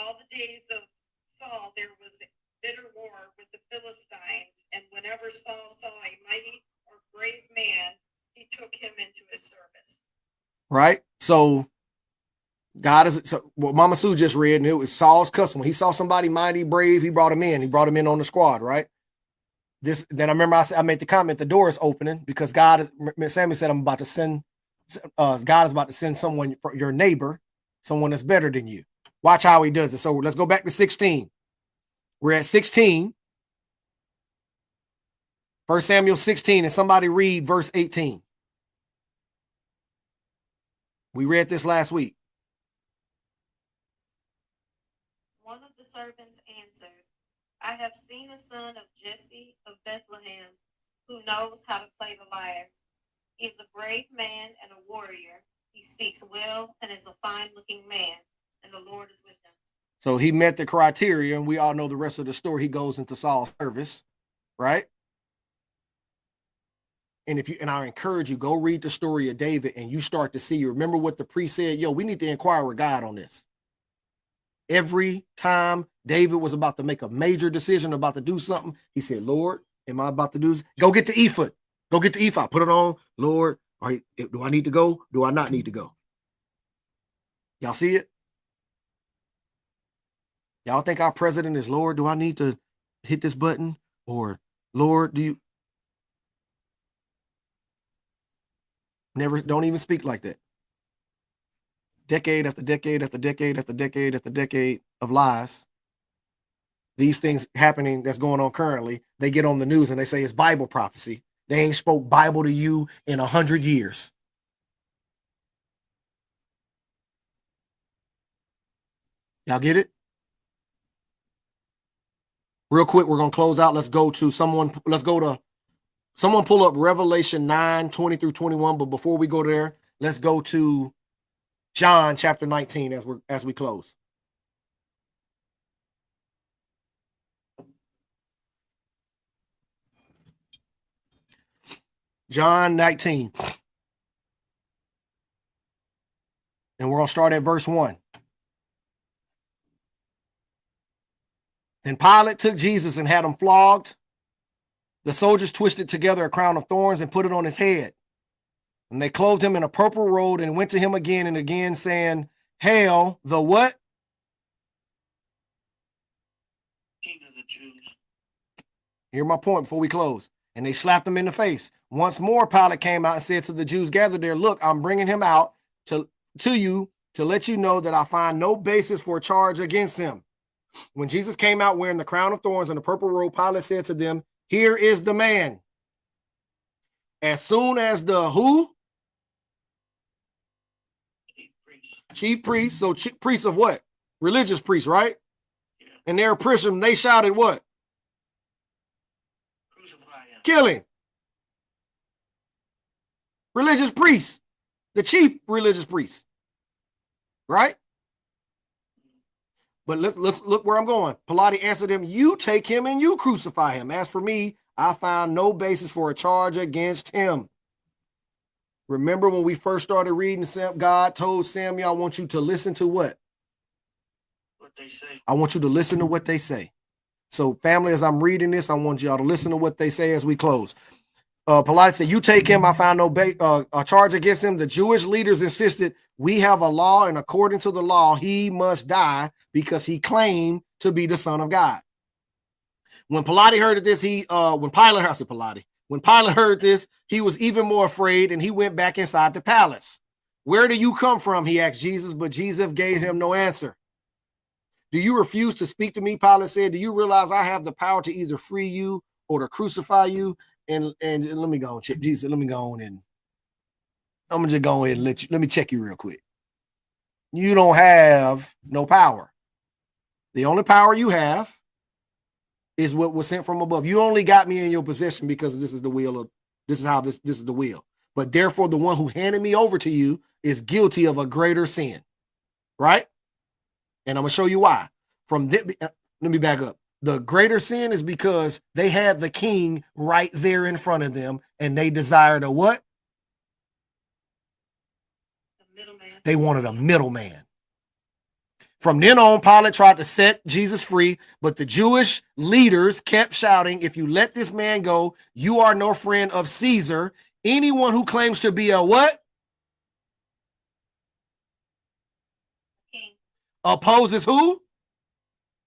All the days of Saul, there was bitter war with the Philistines, and whenever Saul saw a mighty or brave man, he took him into his service. Right? So God is, so what Mama Sue just read, and it was Saul's custom. When he saw somebody mighty, brave, he brought him in. He brought him in on the squad, right? Then I remember I made the comment, the door is opening because Samuel said, I'm about to send, God is about to send someone, your neighbor, someone that's better than you. Watch how he does it. So let's go back to 16. We're at 16. 1 Samuel 16, and somebody read verse 18. We read this last week. One of the servants answered, I have seen a son of Jesse of Bethlehem who knows how to play the lyre. He is a brave man and a warrior. He speaks well and is a fine-looking man, and the Lord is with him. So he met the criteria, and we all know the rest of the story. He goes into Saul's service, right? And I encourage you, go read the story of David, and you start to see, you remember what the priest said, yo, we need to inquire with God on this. Every time David was about to make a major decision, about to do something, he said, Lord, am I about to do this? Go get the ephod. Go get the ephod. Put it on. Lord, do I need to go? Do I not need to go? Y'all see it? Y'all think our president is, Lord, do I need to hit this button? Or, Lord, do you? Never, don't even speak like that. Decade after decade after decade after decade after decade of lies. These things happening that's going on currently, they get on the news and they say it's Bible prophecy. They ain't spoke Bible to you in 100 years. Y'all get it? Real quick, we're going to close out. Let's go to someone pull up Revelation 9:20-21. But before we go there, let's go to John chapter 19 as we close. John 19. And we're going to start at verse 1. Then Pilate took Jesus and had him flogged. The soldiers twisted together a crown of thorns and put it on his head. And they clothed him in a purple robe and went to him again and again, saying, Hail the what? King of the Jews. Hear my point before we close. And they slapped him in the face. Once more, Pilate came out and said to the Jews gathered there, look, I'm bringing him out to you to let you know that I find no basis for a charge against him. When Jesus came out wearing the crown of thorns and the purple robe, Pilate said to them, here is the man. As soon as the who? Chief priest. So priests of what? Religious priests, right? Yeah. And their oppression, they shouted what? Crucify him. Kill him. Religious priests. The chief religious priests. Right? But let's look where I'm going. Pilate answered him, you take him and you crucify him. As for me, I found no basis for a charge against him. Remember when we first started reading, God told Samuel, I want you to listen to what? What they say. I want you to listen to what they say. So family, as I'm reading this, I want y'all to listen to what they say as we close. Pilate said, you take him. I found no a charge against him. The Jewish leaders insisted, we have a law, and according to the law, he must die because he claimed to be the Son of God. When Pilate heard this, when Pilate heard this, he was even more afraid, and he went back inside the palace. Where do you come from? He asked Jesus, but Jesus gave him no answer. Do you refuse to speak to me? Pilate said, do you realize I have the power to either free you or to crucify you? And let me go on, check. Jesus, let me go on and I'm gonna just go ahead and let me check you real quick. You don't have no power. The only power you have is what was sent from above. You only got me in your possession because this is the will of, this is the will. But therefore, the one who handed me over to you is guilty of a greater sin, right? And I'm gonna show you why. Let me back up. The greater sin is because they had the king right there in front of them, and they desired a what? The middleman. They wanted a middleman. From then on, Pilate tried to set Jesus free, but the Jewish leaders kept shouting, if you let this man go, you are no friend of Caesar. Anyone who claims to be a what? King Opposes who?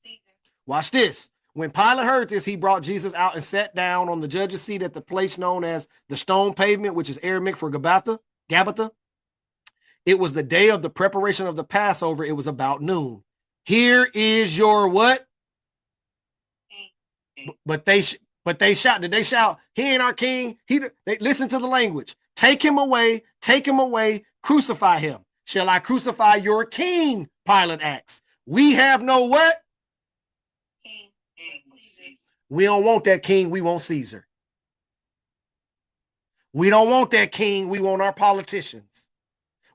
Caesar. Watch this. When Pilate heard this, he brought Jesus out and sat down on the judge's seat at the place known as the stone pavement, which is Aramaic for Gabbatha. It was the day of the preparation of the Passover. It was about noon. Here is your what? King. But they shout. Did they shout, he ain't our king? They listen to the language. Take him away, crucify him. Shall I crucify your king? Pilate asks. We have no what? King. King Caesar. We don't want that king. We want Caesar. We don't want that king. We want our politicians.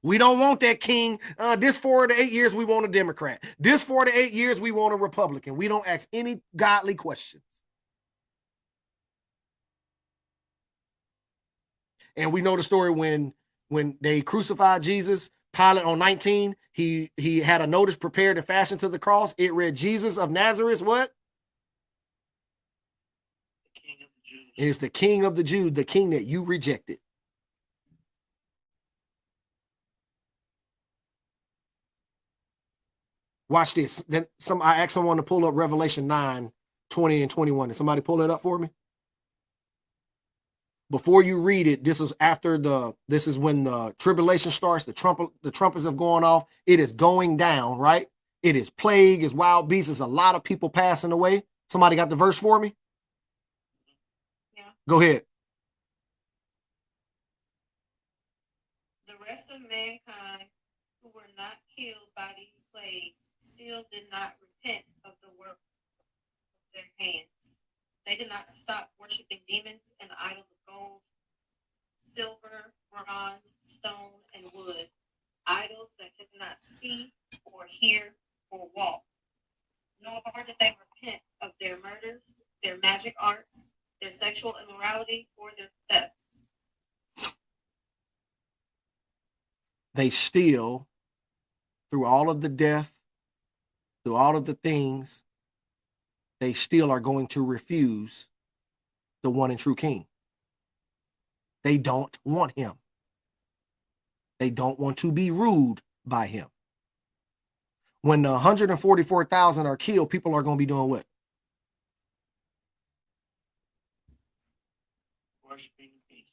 We don't want that king. This 4 to 8 years, we want a Democrat. This 4 to 8 years, we want a Republican. We don't ask any godly questions. And we know the story when they crucified Jesus. Pilate on 19, he had a notice prepared and fastened to the cross. It read, Jesus of Nazareth, what? The King of the Jews. It is the King of the Jews, the king that you rejected. Watch this. Then I asked someone to pull up Revelation 9, 20 and 21. Did somebody pull it up for me? Before you read it, this is when the tribulation starts. The trumpets have gone off. It is going down, right? It is plague, it's wild beasts. There's a lot of people passing away. Somebody got the verse for me? Yeah. Go ahead. The rest of mankind who were not killed by these plagues still did not repent of the work of their hands. They did not stop worshiping demons and idols of gold, silver, bronze, stone, and wood, idols that could not see or hear or walk. Nor did they repent of their murders, their magic arts, their sexual immorality, or their thefts. They still, through all of the death, through all of the things, they still are going to refuse the one and true king. They don't want him. They don't want to be ruled by him. When the 144,000 are killed, people are going to be doing what? Worshiping peace.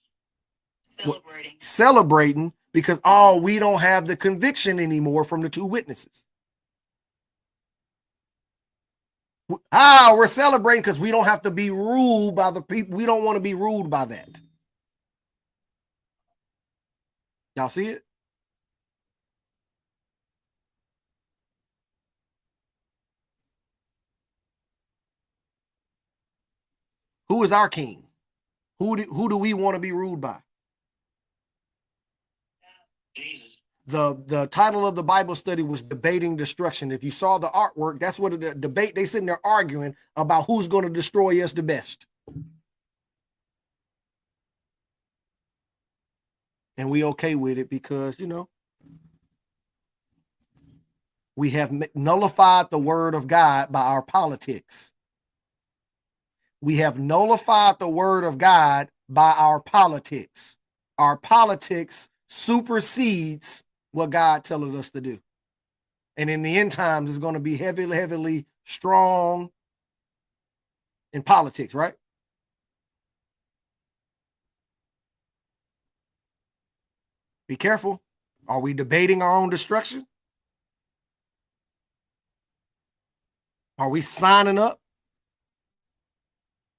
Celebrating. Celebrating because, we don't have the conviction anymore from the two witnesses. We're celebrating because we don't have to be ruled by the people. We don't want to be ruled by that. Y'all see it? Who is our king? Who do we want to be ruled by? Jesus. The title of the Bible study was Debating Destruction. If you saw the artwork, that's what the debate, they sitting there arguing about who's going to destroy us the best. And we okay with it because, we have nullified the word of God by our politics. We have nullified the word of God by our politics. Our politics supersedes what God telling us to do. And in the end times, it's going to be heavily, heavily strong in politics, right? Be careful. Are we debating our own destruction? Are we signing up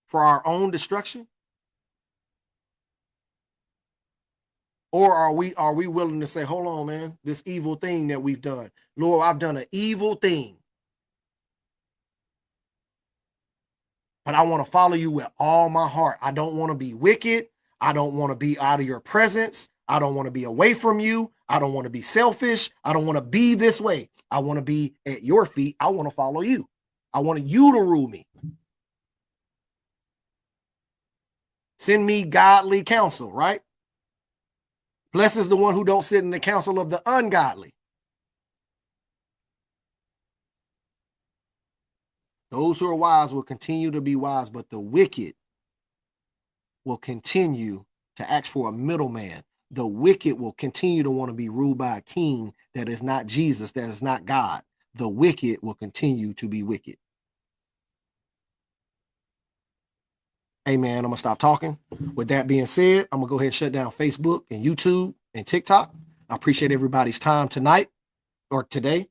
for our own destruction? Or are we willing to say, hold on, man, this evil thing that we've done, Lord, I've done an evil thing. but I want to follow you with all my heart. I don't want to be wicked. I don't want to be out of your presence. I don't want to be away from you. I don't want to be selfish. I don't want to be this way. I want to be at your feet. I want to follow you. I want you to rule me. Send me godly counsel, right? Blessed is the one who don't sit in the counsel of the ungodly. Those who are wise will continue to be wise, but the wicked will continue to ask for a middleman. The wicked will continue to want to be ruled by a king that is not Jesus, that is not God. The wicked will continue to be wicked. Hey, man, I'm going to stop talking. With that being said, I'm going to go ahead and shut down Facebook and YouTube and TikTok. I appreciate everybody's time tonight or today,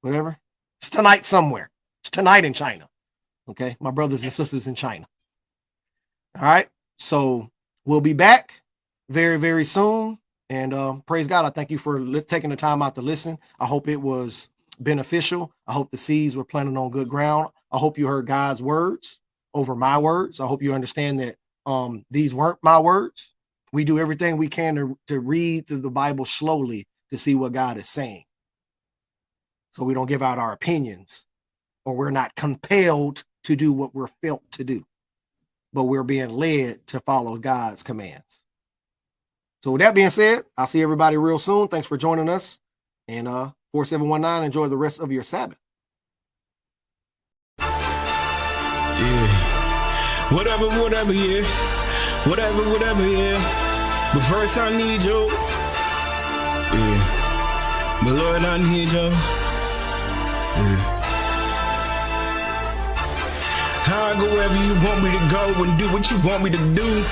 whatever. It's tonight somewhere. It's tonight in China. Okay, my brothers and sisters in China. All right, so we'll be back very, very soon. And praise God, I thank you for taking the time out to listen. I hope it was beneficial. I hope the seeds were planted on good ground. I hope you heard God's words over my words. I hope you understand that these weren't my words. We do everything we can to read through the Bible slowly to see what God is saying. So we don't give out our opinions, or we're not compelled to do what we're felt to do, but we're being led to follow God's commands. So with that being said, I'll see everybody real soon. Thanks for joining us. And 4719, enjoy the rest of your Sabbath. Yeah. Whatever, yeah. Whatever, yeah. But first I need you. Yeah. But Lord, I need you. Yeah. I'll go wherever you want me to go and do what you want me to do.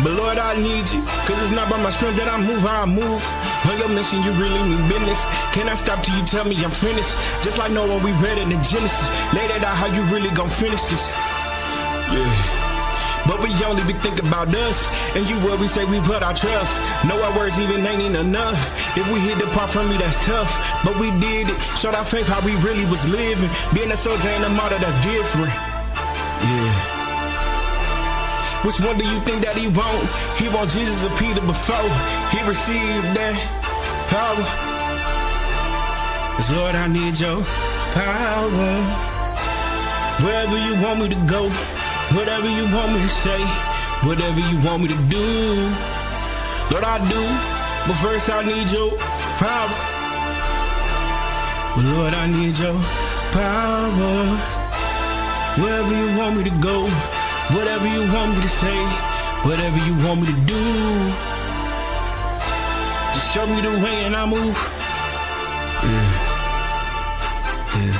But Lord, I need you, cause it's not by my strength that I move how I move. On your mission, you really mean business. Can I stop till you tell me I'm finished? Just like Noah, we read it in Genesis. Lay that out how you really gon' finish this. Yeah. But we only be thinking about us, and you where we say we put our trust. Know our words even ain't enough. If we hit the part from me, that's tough. But we did it, showed our faith how we really was living. Being a soldier and a martyr, that's different. Yeah. Which one do you think that he want? He want Jesus or Peter before he received that power. 'Cause Lord, I need your power. Wherever you want me to go, whatever you want me to say, whatever you want me to do, Lord, I do. But first I need your power. But Lord, I need your power. Wherever you want me to go, whatever you want me to say, whatever you want me to do, just show me the way and I move. Yeah. Yeah.